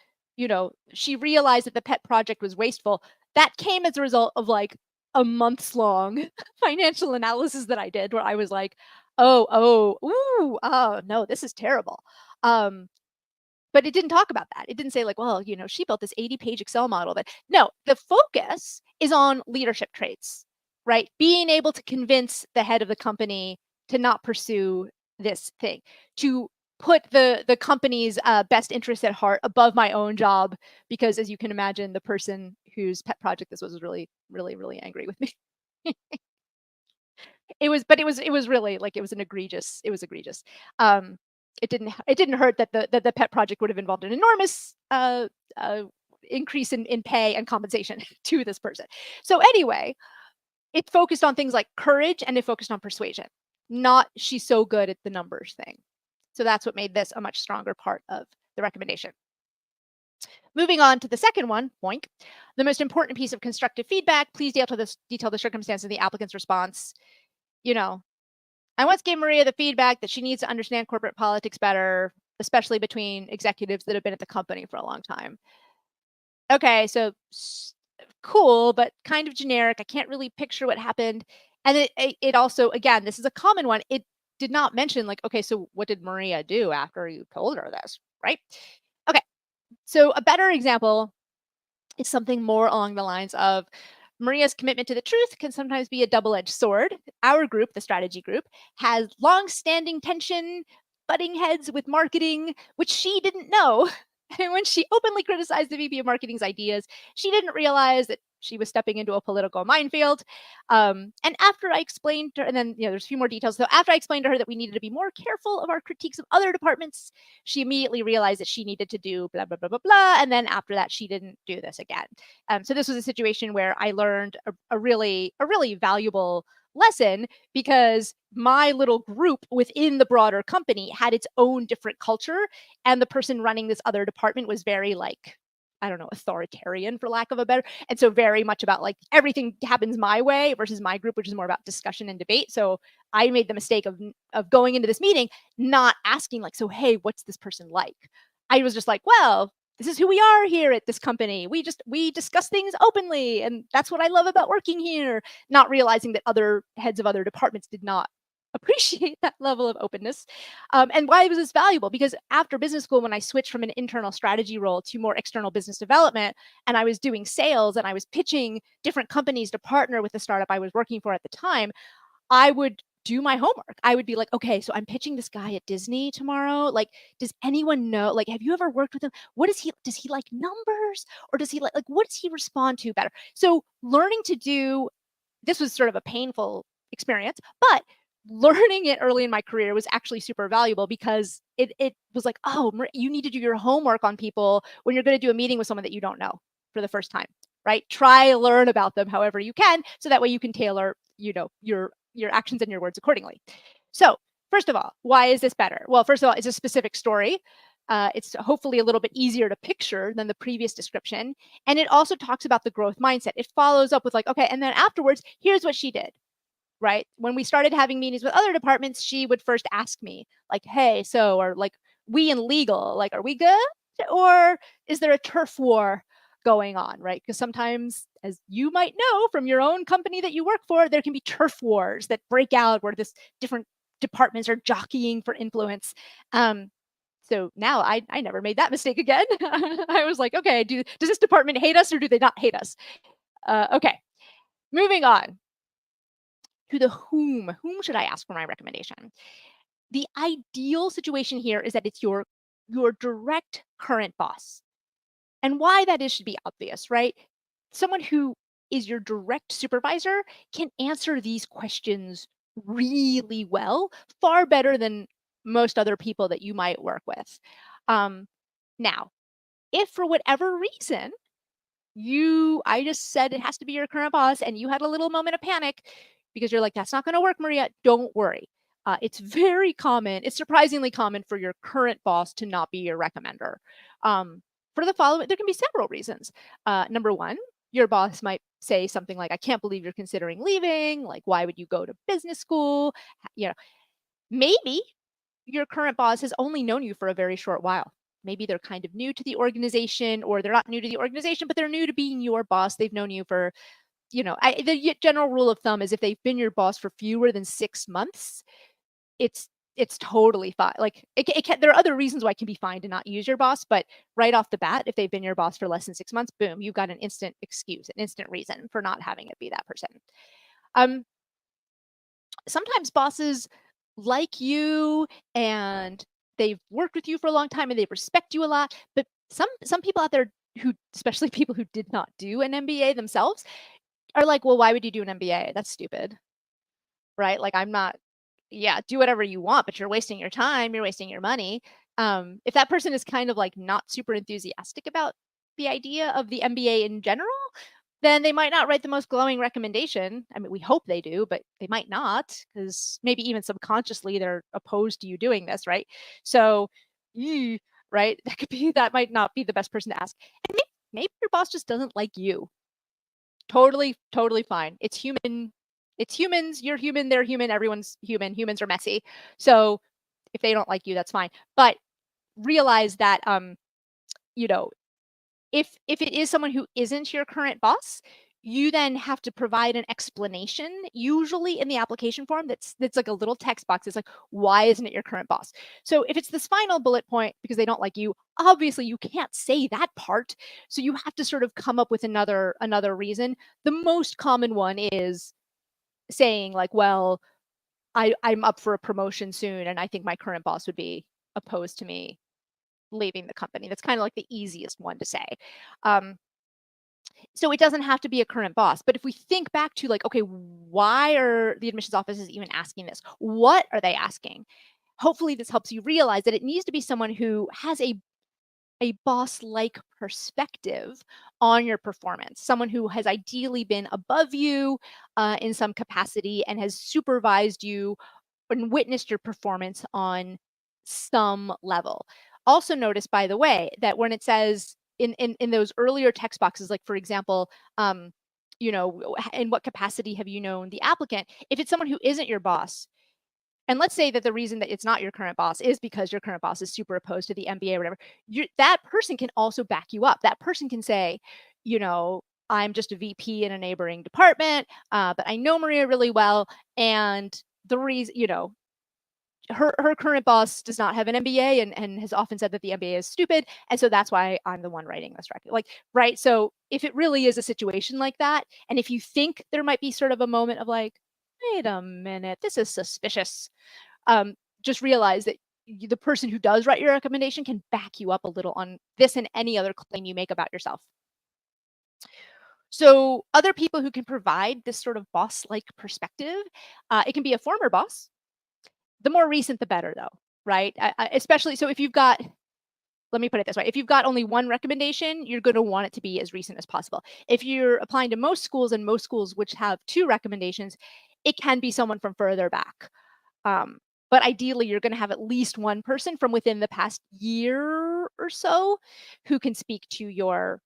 [SPEAKER 1] she realized that the pet project was wasteful. That came as a result of like a months long financial analysis that I did where I was like, oh no, this is terrible. Um, but it didn't talk about that. It didn't say like, well, she built this 80-page Excel model. But no, the focus is on leadership traits, right? Being able to convince the head of the company to not pursue this thing, to put the company's best interest at heart above my own job, because as you can imagine, the person whose pet project this was really, really, really angry with me. It was really like it was egregious. Um, it didn't hurt that the pet project would have involved an enormous uh, increase in pay and compensation to this person. So anyway, it focused on things like courage and it focused on persuasion, not she's so good at the numbers thing. So that's what made this a much stronger part of the recommendation. Moving on to the second one, boink. The most important piece of constructive feedback, please detail the circumstance of the applicant's response. You know, I once gave Maria the feedback that she needs to understand corporate politics better, especially between executives that have been at the company for a long time. Okay, so cool, but kind of generic. I can't really picture what happened. And it also, again, this is a common one. It did not mention like, okay, so what did Maria do after you told her this, right? Okay, so a better example is something more along the lines of Maria's commitment to the truth can sometimes be a double-edged sword. Our group, the strategy group, has long-standing tension, butting heads with marketing, which she didn't know. And when she openly criticized the VP of Marketing's ideas, she didn't realize that she was stepping into a political minefield. And after I explained to her, and then there's a few more details. So after I explained to her that we needed to be more careful of our critiques of other departments, she immediately realized that she needed to do blah blah blah blah blah. And then after that, she didn't do this again. So this was a situation where I learned a really valuable lesson, because my little group within the broader company had its own different culture, and the person running this other department was very like, I don't know, authoritarian for lack of a better, and so very much about like everything happens my way versus my group, which is more about discussion and debate. So I made the mistake of going into this meeting not asking like, so hey, what's this person like? I was just like, well, this is who we are here at this company. We discuss things openly, and that's what I love about working here. Not realizing that other heads of other departments did not appreciate that level of openness. And why was this valuable? Because after business school, when I switched from an internal strategy role to more external business development, and I was doing sales and I was pitching different companies to partner with the startup I was working for at the time, I would do my homework. I would be like, okay, so I'm pitching this guy at Disney tomorrow. Like, does anyone know? Like, have you ever worked with him? What does he like numbers, or does he like what does he respond to better? So learning to do this was sort of a painful experience, but learning it early in my career was actually super valuable, because it was like, oh, you need to do your homework on people when you're going to do a meeting with someone that you don't know for the first time, right? Try learn about them however you can, so that way you can tailor, your actions and your words accordingly. So first of all, why is this better? Well, first of all, it's a specific story. It's hopefully a little bit easier to picture than the previous description. And it also talks about the growth mindset. It follows up with like, okay, and then afterwards, here's what she did, right? When we started having meetings with other departments, she would first ask me like, hey, so, or like, we in legal, like, are we good? Or is there a turf war going on, right? Because sometimes, as you might know from your own company that you work for, there can be turf wars that break out where this different departments are jockeying for influence. So now I never made that mistake again. I was like, okay, does this department hate us or do they not hate us? Okay, moving on to the whom. Whom should I ask for my recommendation? The ideal situation here is that it's your direct current boss. And why that is should be obvious, right? Someone who is your direct supervisor can answer these questions really well, far better than most other people that you might work with. Now, if for whatever reason I just said it has to be your current boss and you had a little moment of panic because you're like, that's not going to work, Maria, don't worry. It's very common. It's surprisingly common for your current boss to not be your recommender. for the following, there can be several reasons. Number one, your boss might say something like, I can't believe you're considering leaving. Like, why would you go to business school? You know, maybe your current boss has only known you for a very short while. Maybe they're kind of new to the organization, or they're not new to the organization, but they're new to being your boss. They've known you for, the general rule of thumb is if they've been your boss for fewer than 6 months, it's totally fine. Like it can, there are other reasons why it can be fine to not use your boss, but right off the bat, if they've been your boss for less than 6 months, boom, you've got an instant excuse, an instant reason for not having it be that person. Um, Sometimes bosses like you and they've worked with you for a long time and they respect you a lot, but some people out there who, especially people who did not do an MBA themselves, are like, well, why would you do an MBA? That's stupid, right? Like, I'm not, yeah, do whatever you want, but you're wasting your time, you're wasting your money. If that person is kind of like not super enthusiastic about the idea of the MBA in general, then they might not write the most glowing recommendation. I mean, we hope they do, but they might not, because maybe even subconsciously they're opposed to you doing this, right? So, right, that might not be the best person to ask. And maybe your boss just doesn't like you. Totally, totally fine. It's human. It's humans. You're human. They're human. Everyone's human. Humans are messy. So if they don't like you, that's fine. But realize that, you know, if it is someone who isn't your current boss, you then have to provide an explanation, usually in the application form that's like a little text box. It's like, why isn't it your current boss? So if it's this final bullet point because they don't like you, obviously you can't say that part. So you have to sort of come up with another reason. The most common one is saying like, well, I'm up for a promotion soon, and I think my current boss would be opposed to me leaving the company. That's kind of like the easiest one to say. So it doesn't have to be a current boss. But if we think back to like, okay, why are the admissions offices even asking this? What are they asking? Hopefully this helps you realize that it needs to be someone who has a boss-like perspective on your performance, someone who has ideally been above you in some capacity and has supervised you and witnessed your performance on some level. Also notice, by the way, that when it says in those earlier text boxes, like for example, in what capacity have you known the applicant? If it's someone who isn't your boss, and let's say that the reason that it's not your current boss is because your current boss is super opposed to the MBA or whatever, that person can also back you up. That person can say, I'm just a VP in a neighboring department, but I know Maria really well. And the reason, her current boss does not have an MBA and has often said that the MBA is stupid. And so that's why I'm the one writing this record. Like, right. So if it really is a situation like that, and if you think there might be sort of a moment of like, wait a minute, this is suspicious. Just realize that the person who does write your recommendation can back you up a little on this and any other claim you make about yourself. So other people who can provide this sort of boss-like perspective, it can be a former boss. The more recent, the better, though, right? Especially, so if you've got, let me put it this way, if you've got only one recommendation, you're going to want it to be as recent as possible. If you're applying to most schools, and most schools which have 2 recommendations, it can be someone from further back. But ideally, you're going to have at least one person from within the past year or so who can speak to your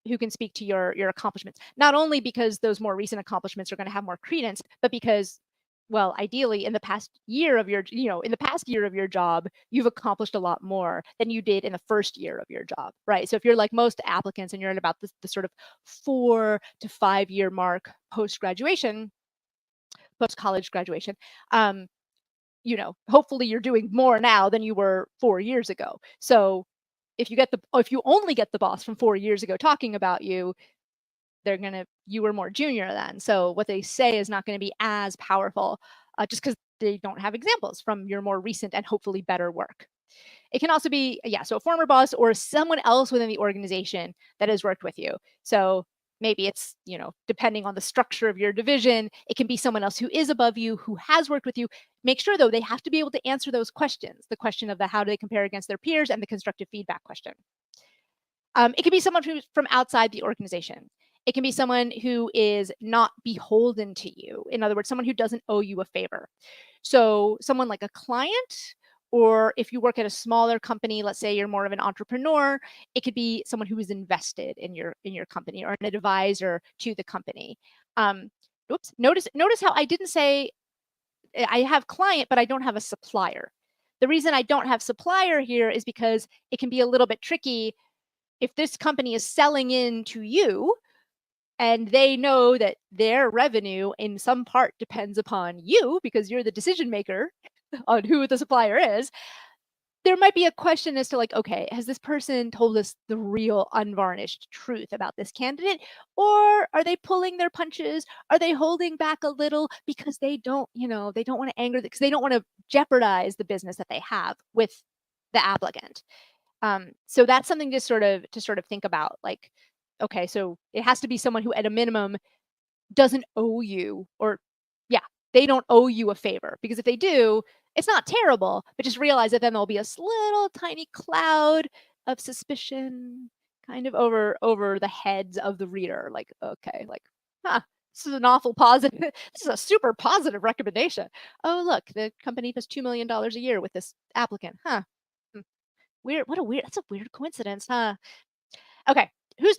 [SPEAKER 1] accomplishments. Not only because those more recent accomplishments are going to have more credence, but because, well, ideally in the past year of your job, you've accomplished a lot more than you did in the first year of your job, right? So if you're like most applicants and you're at about the sort of 4 to 5 year mark post-college graduation, hopefully you're doing more now than you were 4 years ago. So if you only get the boss from 4 years ago talking about you, you were more junior then. So what they say is not going to be as powerful, just because they don't have examples from your more recent and hopefully better work. It can also be, so a former boss or someone else within the organization that has worked with you. So maybe it's, depending on the structure of your division, it can be someone else who is above you, who has worked with you. Make sure, though, they have to be able to answer those questions, the question of how do they compare against their peers and the constructive feedback question. It can be someone who's from outside the organization. It can be someone who is not beholden to you. In other words, someone who doesn't owe you a favor. So someone like a client Or if you work at a smaller company, let's say you're more of an entrepreneur, it could be someone who is invested in your company or an advisor to the company. Oops, notice how I didn't say I have client, but I don't have a supplier. The reason I don't have supplier here is because it can be a little bit tricky if this company is selling in to you and they know that their revenue in some part depends upon you because you're the decision maker on who the supplier is. There might be a question as to like, okay, has this person told us the real unvarnished truth about this candidate? Or are they pulling their punches? Are they holding back a little because they don't, they don't want to anger, because they don't want to jeopardize the business that they have with the applicant? So that's something to sort of think about. Like, okay, so it has to be someone who at a minimum doesn't owe you, or yeah, they don't owe you a favor, because if they do, it's not terrible, but just realize that then there'll be a little tiny cloud of suspicion kind of over the heads of the reader. Like, okay, like, huh, this is an awful positive, this is a super positive recommendation. Oh, look, the company does $2 million a year with this applicant. Huh. Hmm, weird. That's a weird coincidence, huh? Okay, here's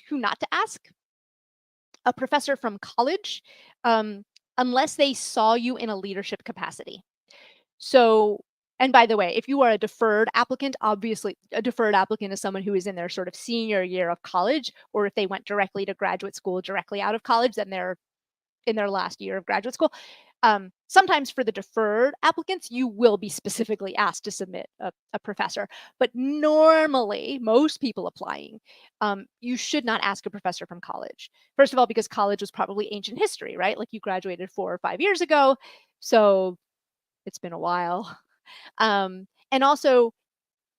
[SPEAKER 1] who not to ask. A professor from college, um, unless they saw you in a leadership capacity. So, and by the way, if you are a deferred applicant, obviously a deferred applicant is someone who is in their sort of senior year of college, or if they went directly to graduate school directly out of college, then they're in their last year of graduate school. Sometimes for the deferred applicants, you will be specifically asked to submit a professor. But normally, most people applying, you should not ask a professor from college. First of all, because college was probably ancient history, right? Like you graduated 4 or 5 years ago. So it's been a while. And also,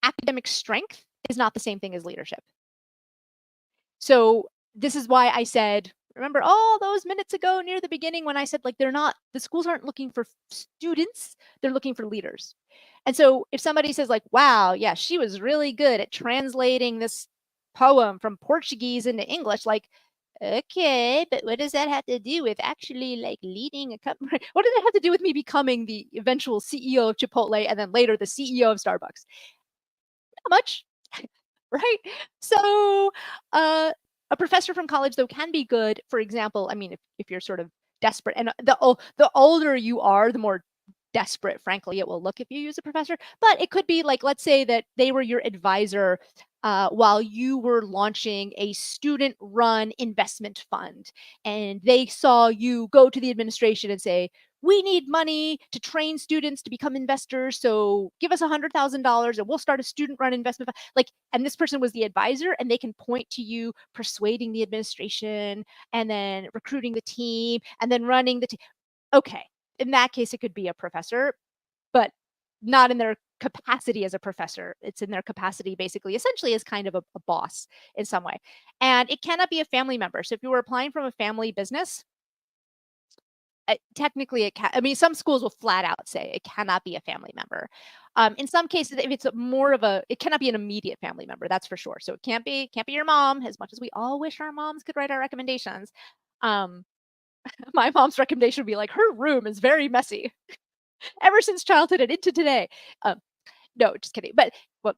[SPEAKER 1] academic strength is not the same thing as leadership. So this is why I said, remember all those minutes ago near the beginning when I said, like, the schools aren't looking for students, they're looking for leaders. And so if somebody says like, wow, yeah, she was really good at translating this poem from Portuguese into English, like, okay, but what does that have to do with actually like leading a company? What does it have to do with me becoming the eventual CEO of Chipotle and then later the CEO of Starbucks? Not much. Right? So, a professor from college, though, can be good. For example, I mean, if you're sort of desperate, and the older you are, the more desperate, frankly, it will look if you use a professor. But it could be like, let's say that they were your advisor while you were launching a student-run investment fund, and they saw you go to the administration and say, we need money to train students to become investors. So give us $100,000 and we'll start a student run investment fund. Like, and this person was the advisor and they can point to you persuading the administration and then recruiting the team and then running the team. Okay. In that case, it could be a professor, but not in their capacity as a professor. It's in their capacity, basically, essentially as kind of a boss in some way. And it cannot be a family member. So if you were applying from a family business, technically it can. I mean, some schools will flat out say it cannot be a family member. In some cases, if it's more of it cannot be an immediate family member. That's for sure. So it can't be your mom. As much as we all wish our moms could write our recommendations, um, my mom's recommendation would be like, her room is very messy ever since childhood and into today. Um, no, just kidding. But well,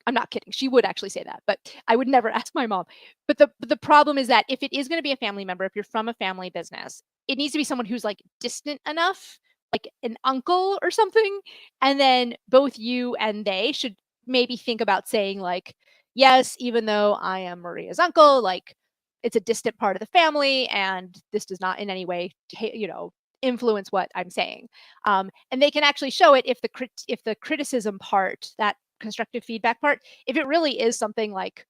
[SPEAKER 1] I'm not kidding. She would actually say that, but I would never ask my mom. But the problem is that if it is going to be a family member, if you're from a family business, it needs to be someone who's like distant enough, like an uncle or something. And then both you and they should maybe think about saying like, yes, even though I am Maria's uncle, like it's a distant part of the family and this does not in any way, influence what I'm saying. And they can actually show it if the criticism part, that constructive feedback part, if it really is something like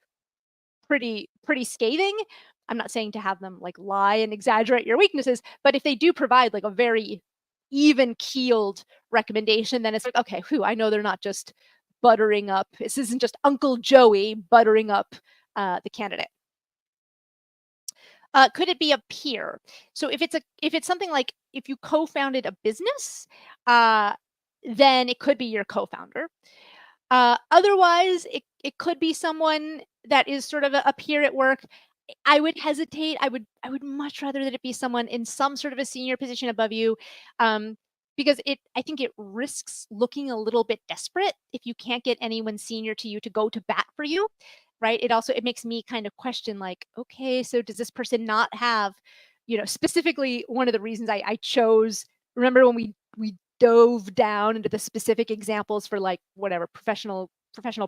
[SPEAKER 1] pretty scathing. I'm not saying to have them like lie and exaggerate your weaknesses, but if they do provide like a very even keeled recommendation, then it's like, okay, whew, I know they're not just buttering up. This isn't just Uncle Joey buttering up the candidate. Could it be a peer? So if it's something like if you co-founded a business, then it could be your co-founder. Otherwise, it could be someone that is sort of a peer at work. I would hesitate. I would much rather that it be someone in some sort of a senior position above you. because I think it risks looking a little bit desperate if you can't get anyone senior to you to go to bat for you, right? It makes me kind of question, like, okay, so does this person not have, specifically one of the reasons I chose, remember when we dove down into the specific examples for, like, whatever professional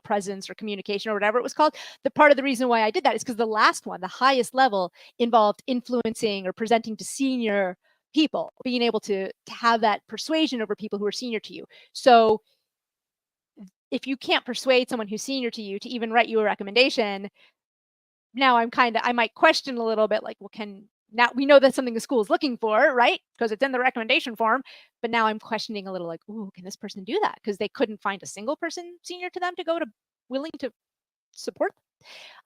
[SPEAKER 1] presence or communication or whatever it was called. The part of the reason why I did that is because the last one, the highest level, involved influencing or presenting to senior people, being able to have that persuasion over people who are senior to you. So if you can't persuade someone who's senior to you to even write you a recommendation, now I might question a little bit, like, well, now we know that's something the school is looking for, right? Because it's in the recommendation form. But now I'm questioning a little, like, ooh, can this person do that? Because they couldn't find a single person senior to them to go to willing to support.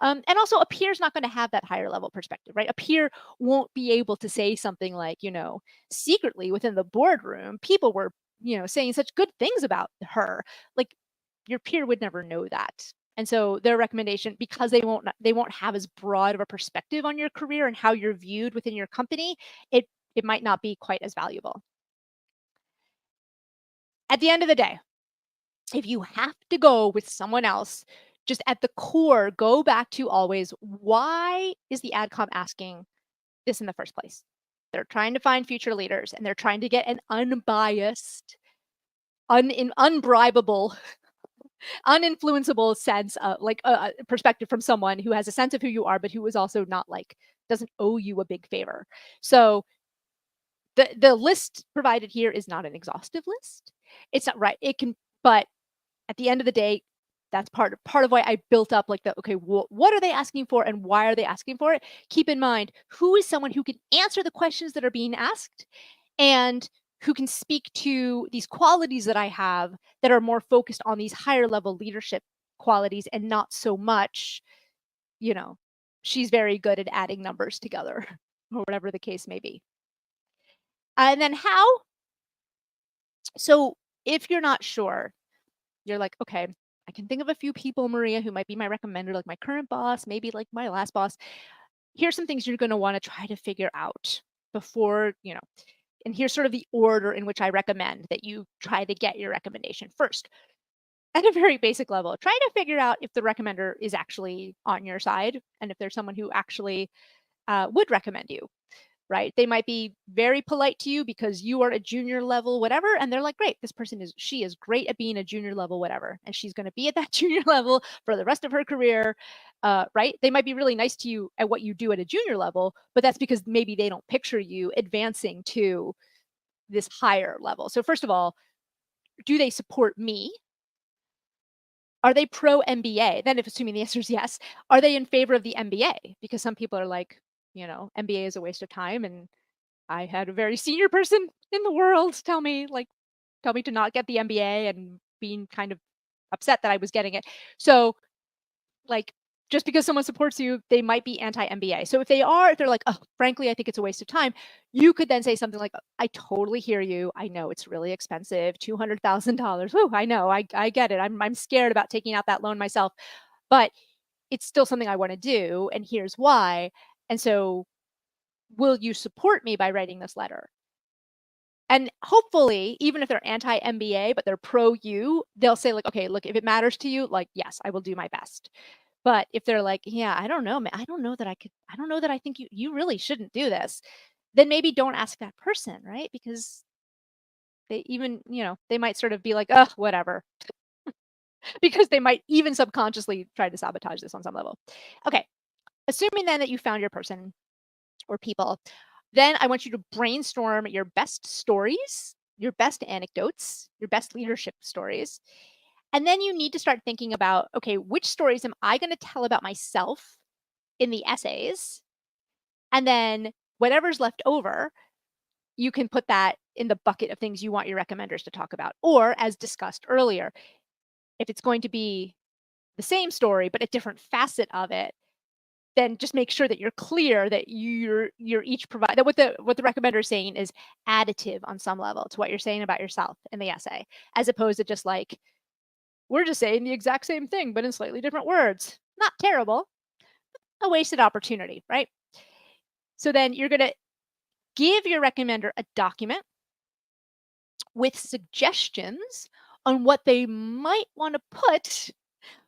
[SPEAKER 1] And also, a peer's not going to have that higher level perspective, right? A peer won't be able to say something like, secretly within the boardroom, people were, saying such good things about her. Like, your peer would never know that. And so their recommendation, because they won't have as broad of a perspective on your career and how you're viewed within your company, it might not be quite as valuable. At the end of the day, if you have to go with someone else, just at the core, go back to always, why is the AdCom asking this in the first place? They're trying to find future leaders, and they're trying to get an unbiased, unbribable, uninfluenceable sense of, like, a perspective from someone who has a sense of who you are, but who is also not, like, doesn't owe you a big favor. So the list provided here is not an exhaustive list. It's not right. It can, but at the end of the day, that's part of why I built up, like, okay, what are they asking for and why are they asking for it? Keep in mind, who is someone who can answer the questions that are being asked and who can speak to these qualities that I have that are more focused on these higher level leadership qualities and not so much, you know, she's very good at adding numbers together or whatever the case may be. And then how? So if you're not sure, you're like, okay, I can think of a few people, Maria, who might be my recommender, like my current boss, maybe like my last boss. Here's some things you're going to want to try to figure out before, and here's sort of the order in which I recommend that you try to get your recommendation. First, at a very basic level, try to figure out if the recommender is actually on your side and if there's someone who actually would recommend you, right? They might be very polite to you because you are a junior level, whatever. And they're like, great, she is great at being a junior level, whatever. And she's going to be at that junior level for the rest of her career, right? They might be really nice to you at what you do at a junior level, but that's because maybe they don't picture you advancing to this higher level. So first of all, do they support me? Are they pro MBA? Then, if assuming the answer is yes, are they in favor of the MBA? Because some people are like, MBA is a waste of time, and I had a very senior person in the world tell me to not get the MBA and being kind of upset that I was getting it. So, like, just because someone supports you, they might be anti-MBA. So if they're like, oh, frankly, I think it's a waste of time. You could then say something like, I totally hear you. I know it's really expensive, $200,000. Oh, I know, I get it. I'm scared about taking out that loan myself, but it's still something I want to do, and here's why. And so, will you support me by writing this letter? And hopefully, even if they're anti-MBA, but they're pro you, they'll say, like, okay, look, if it matters to you, like, yes, I will do my best. But if they're like, yeah, I don't know, man, I don't know that I think you really shouldn't do this, then maybe don't ask that person, right? Because they even, they might sort of be like, ugh, whatever. Because they might even subconsciously try to sabotage this on some level. Okay. Assuming then that you found your person or people, then I want you to brainstorm your best stories, your best anecdotes, your best leadership stories. And then you need to start thinking about, okay, which stories am I going to tell about myself in the essays? And then whatever's left over, you can put that in the bucket of things you want your recommenders to talk about. Or, as discussed earlier, if it's going to be the same story, but a different facet of it, then just make sure that you're clear that you're each provide that what the recommender is saying is additive on some level to what you're saying about yourself in the essay, as opposed to just like, we're just saying the exact same thing, but in slightly different words. Not terrible, a wasted opportunity, right? So then you're going to give your recommender a document with suggestions on what they might want to put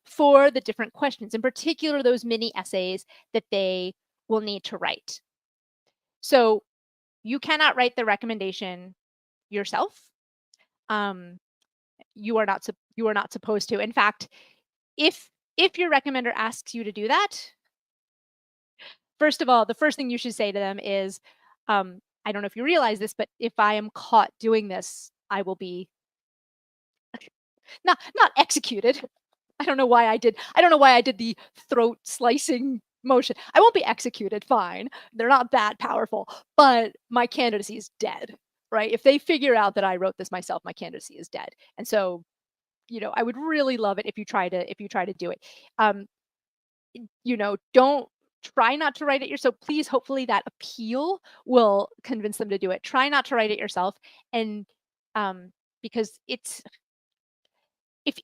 [SPEAKER 1] for the different questions, in particular, those mini essays that they will need to write. So you cannot write the recommendation yourself. Um, you are not supposed to. In fact, if your recommender asks you to do that, first of all, the first thing you should say to them is, I don't know if you realize this, but if I am caught doing this, I will be not executed. I don't know why I did the throat slicing motion. I won't be executed, fine. They're not that powerful, but my candidacy is dead, right? If they figure out that I wrote this myself, my candidacy is dead. And so, I would really love it if you try to do it. Um, don't try not to write it yourself. Please, hopefully that appeal will convince them to do it. Try not to write it yourself. And because if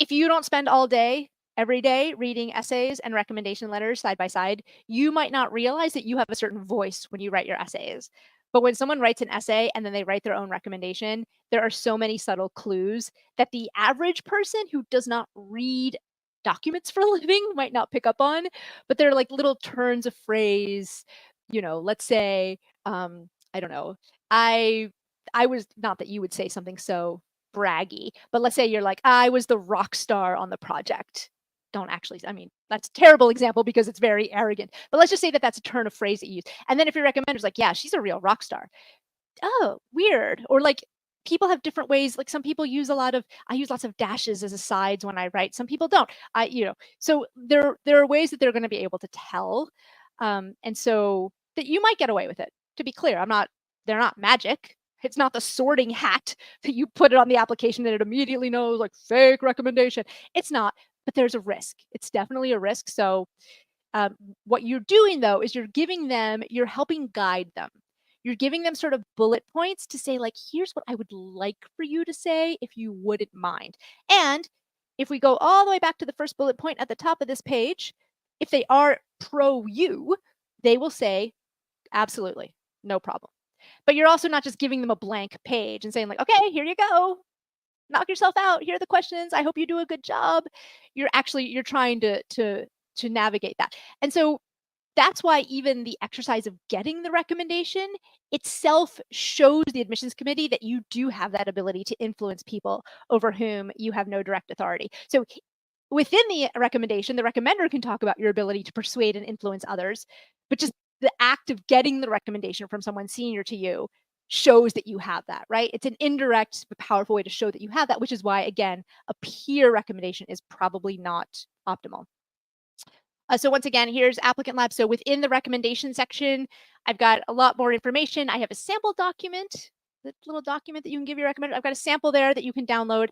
[SPEAKER 1] you don't spend all day every day reading essays and recommendation letters side by side, you might not realize that you have a certain voice when you write your essays. But when someone writes an essay and then they write their own recommendation, there are so many subtle clues that the average person who does not read documents for a living might not pick up on. But there are like little turns of phrase. Let's say, I don't know, I I was, not that you would say something so braggy, but let's say you're like, I was the rock star on the project. Don't actually, I mean, that's a terrible example because it's very arrogant, but let's just say that that's a turn of phrase that you use. And then if your recommender's like, yeah, she's a real rock star. Oh, weird. Or like, people have different ways. Like some people use I use lots of dashes as asides when I write. Some people don't. So there are ways that they're going to be able to tell. And so that you might get away with it. To be clear, they're not magic. It's not the sorting hat that you put it on the application and it immediately knows like fake recommendation. It's not, but there's a risk. It's definitely a risk. So what you're doing though is you're helping guide them. You're giving them sort of bullet points to say, like, here's what I would like for you to say if you wouldn't mind. And if we go all the way back to the first bullet point at the top of this page, if they are pro you, they will say, absolutely, no problem. But you're also not just giving them a blank page and saying, like, okay, here you go. Knock yourself out. Here are the questions. I hope you do a good job. You're trying to navigate that. And so that's why even the exercise of getting the recommendation itself shows the admissions committee that you do have that ability to influence people over whom you have no direct authority. So within the recommendation, the recommender can talk about your ability to persuade and influence others, but just the act of getting the recommendation from someone senior to you shows that you have that, right? It's an indirect but powerful way to show that you have that, which is why, again, a peer recommendation is probably not optimal. So once again, here's Applicant Lab. So within the recommendation section, I've got a lot more information. I have a sample document, the little document that you can give your recommender. I've got a sample there that you can download.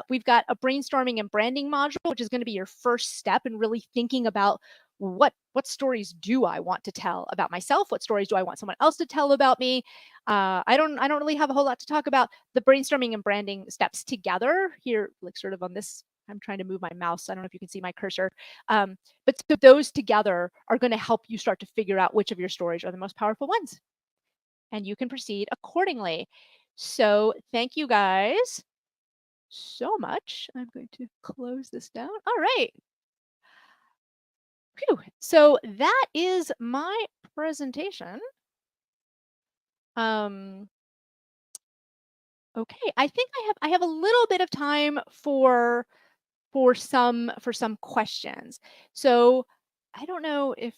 [SPEAKER 1] We've got a brainstorming and branding module, which is going to be your first step in really thinking about what stories do I want to tell about myself? What stories do I want someone else to tell about me? I don't really have a whole lot to talk about. The brainstorming and branding steps together here, like sort of on this. I'm trying to move my mouse. I don't know if you can see my cursor. But so those together are going to help you start to figure out which of your stories are the most powerful ones. And you can proceed accordingly. So thank you guys so much. I'm going to close this down. All right. Phew. So that is my presentation. Okay, I think I have a little bit of time for some questions. So I don't know if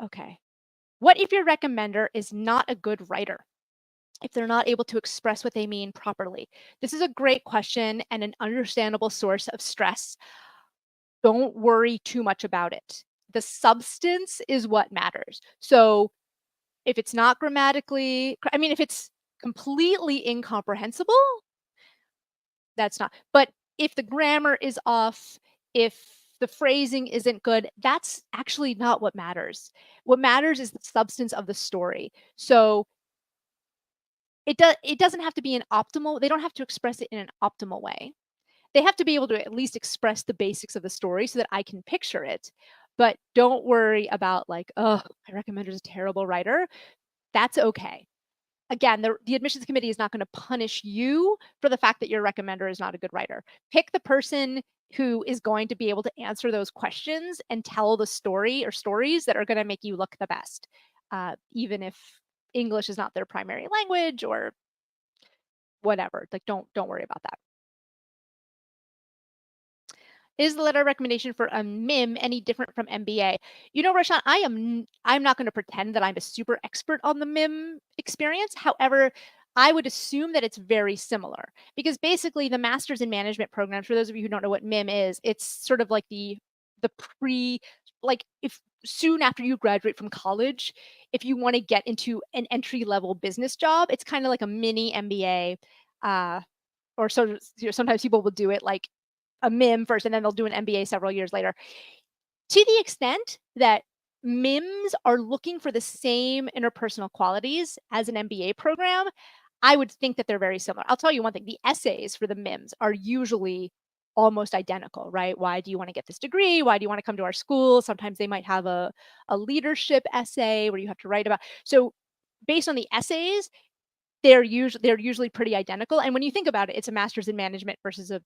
[SPEAKER 1] okay. What if your recommender is not a good writer? If they're not able to express what they mean properly? This is a great question and an understandable source of stress. Don't worry too much about it. The substance is what matters. So if it's not grammatically, I mean, if it's completely incomprehensible, that's not. But if the grammar is off, if the phrasing isn't good, that's actually not what matters. What matters is the substance of the story. So it doesn't have to be an optimal, they don't have to express it in an optimal way. They have to be able to at least express the basics of the story so that I can picture it. But don't worry about like, oh, my recommender's a terrible writer. That's okay. again, the admissions committee is not going to punish you for the fact that your recommender is not a good writer. Pick the person who is going to be able to answer those questions and tell the story or stories that are going to make you look the best, even if English is not their primary language or whatever. Like, don't worry about that. Is the letter of recommendation for a MIM any different from MBA? You know, Roshan, I'm not going to pretend that I'm a super expert on the MIM experience. However, I would assume that it's very similar because basically the master's in management programs, for those of you who don't know what MIM is, it's sort of like the pre, like if soon after you graduate from college, if you want to get into an entry level business job, it's kind of like a mini MBA. Or so, you know, sometimes people will do it like a MIM first and then they'll do an MBA several years later. To the extent that MIMs are looking for the same interpersonal qualities as an MBA program, I would think that they're very similar. I'll tell you one thing, the essays for the MIMs are usually almost identical, right? Why do you want to get this degree? Why do you want to come to our school? Sometimes they might have a leadership essay where you have to write about. So based on the essays, they're usually pretty identical. And when you think about it, it's a master's in management versus a,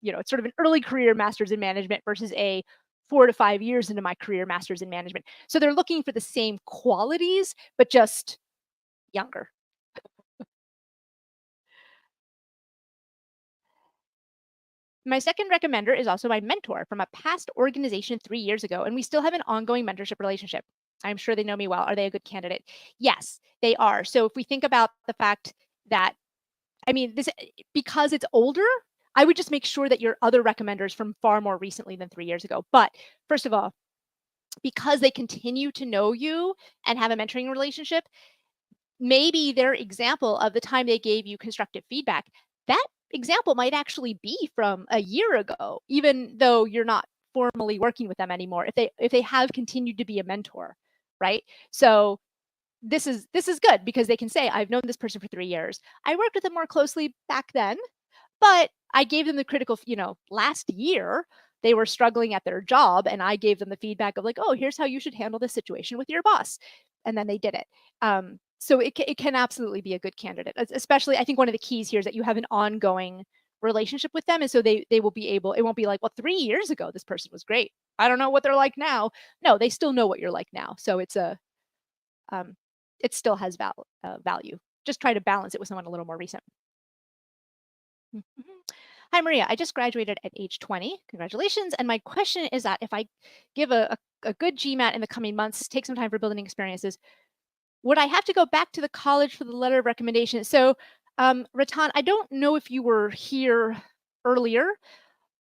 [SPEAKER 1] you know, it's sort of an early career master's in management versus a 4 to 5 years into my career master's in management. So they're looking for the same qualities, but just younger. My second recommender is also my mentor from a past organization 3 years ago, and we still have an ongoing mentorship relationship. I'm sure they know me well. Are they a good candidate? Yes, they are. So if we think about the fact that, I mean, this, because it's older, I would just make sure that your other recommenders from far more recently than 3 years ago. But first of all, because they continue to know you and have a mentoring relationship, maybe their example of the time they gave you constructive feedback, that example might actually be from a year ago, even though you're not formally working with them anymore. If they have continued to be a mentor, right? So this is good because they can say, I've known this person for 3 years. I worked with them more closely back then, but I gave them the critical, you know, last year they were struggling at their job and I gave them the feedback of like, oh, here's how you should handle this situation with your boss. And then they did it. So it can absolutely be a good candidate, especially I think one of the keys here is that you have an ongoing relationship with them. And so they will be able, it won't be like, well, 3 years ago, this person was great. I don't know what they're like now. No, they still know what you're like now. So um, it still has value. Just try to balance it with someone a little more recent. Mhm. Hi, Maria. I just graduated at age 20. Congratulations. And my question is that if I give a good GMAT in the coming months, take some time for building experiences, would I have to go back to the college for the letter of recommendation? So, Ratan, I don't know if you were here earlier,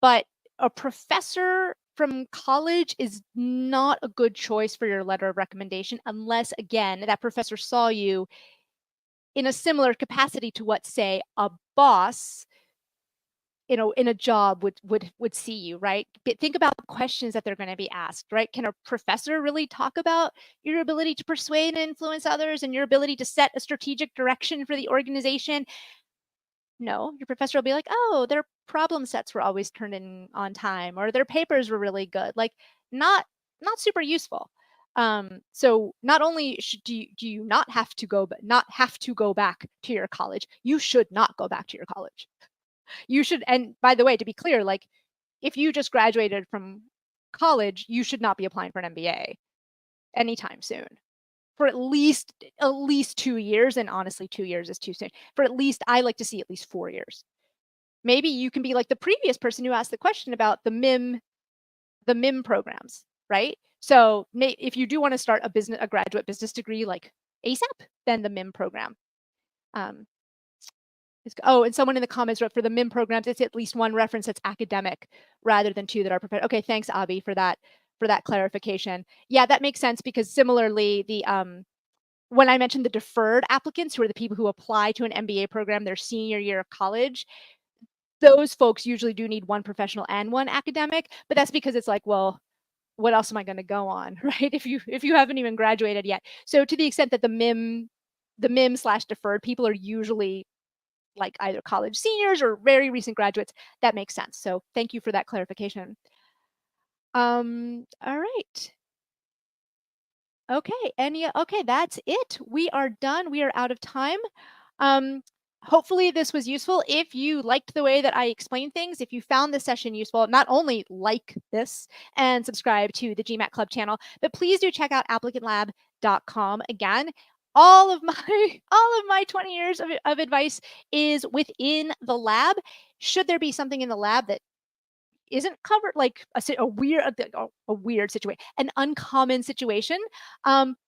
[SPEAKER 1] but a professor from college is not a good choice for your letter of recommendation unless, again, that professor saw you in a similar capacity to what, say, a boss in a job would see you, right? But think about the questions that they're going to be asked, right? Can a professor really talk about your ability to persuade and influence others and your ability to set a strategic direction for the organization? No, your professor will be like, oh, their problem sets were always turned in on time, or their papers were really good. Like, not super useful. So not only do you not have to go back to your college, you should not go back to your college. You should, and by the way, to be clear, like if you just graduated from college, you should not be applying for an MBA anytime soon. For at least 2 years, and honestly, 2 years is too soon. For at least, I like to see at least 4 years. Maybe you can be like the previous person who asked the question about the MIM programs, right? So if you do want to start a graduate business degree like ASAP, then the MIM program. Um, Oh, and someone in the comments wrote for the MIM programs, it's at least one reference that's academic rather than two that are prepared. Okay, thanks, Abby, for that clarification. Yeah, that makes sense because similarly, the when I mentioned the deferred applicants, who are the people who apply to an MBA program their senior year of college, those folks usually do need one professional and one academic, but that's because it's like, well, what else am I going to go on, right? If you haven't even graduated yet. So to the extent that the MIM/deferred people are usually like either college seniors or very recent graduates, that makes sense. So thank you for that clarification. All right. Okay, okay, that's it. We are done. We are out of time. Um, Hopefully this was useful. If you liked the way that I explained things, if you found this session useful, not only like this and subscribe to the GMAT Club channel, but please do check out applicantlab.com. Again, all of my all of my 20 years of advice is within the lab. Should there be something in the lab that isn't covered, like a weird situation, an uncommon situation,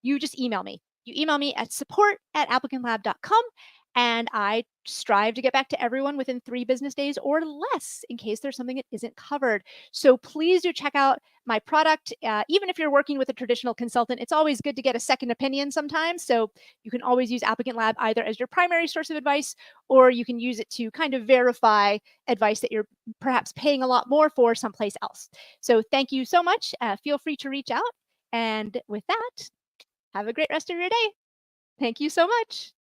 [SPEAKER 1] you just email me. You email me at support@applicantlab.com, and I strive to get back to everyone within 3 business days or less in case there's something that isn't covered. So please do check out my product. Even if you're working with a traditional consultant, it's always good to get a second opinion sometimes. So you can always use Applicant Lab either as your primary source of advice, or you can use it to kind of verify advice that you're perhaps paying a lot more for someplace else. So thank you so much. Feel free to reach out. And with that, have a great rest of your day. Thank you so much.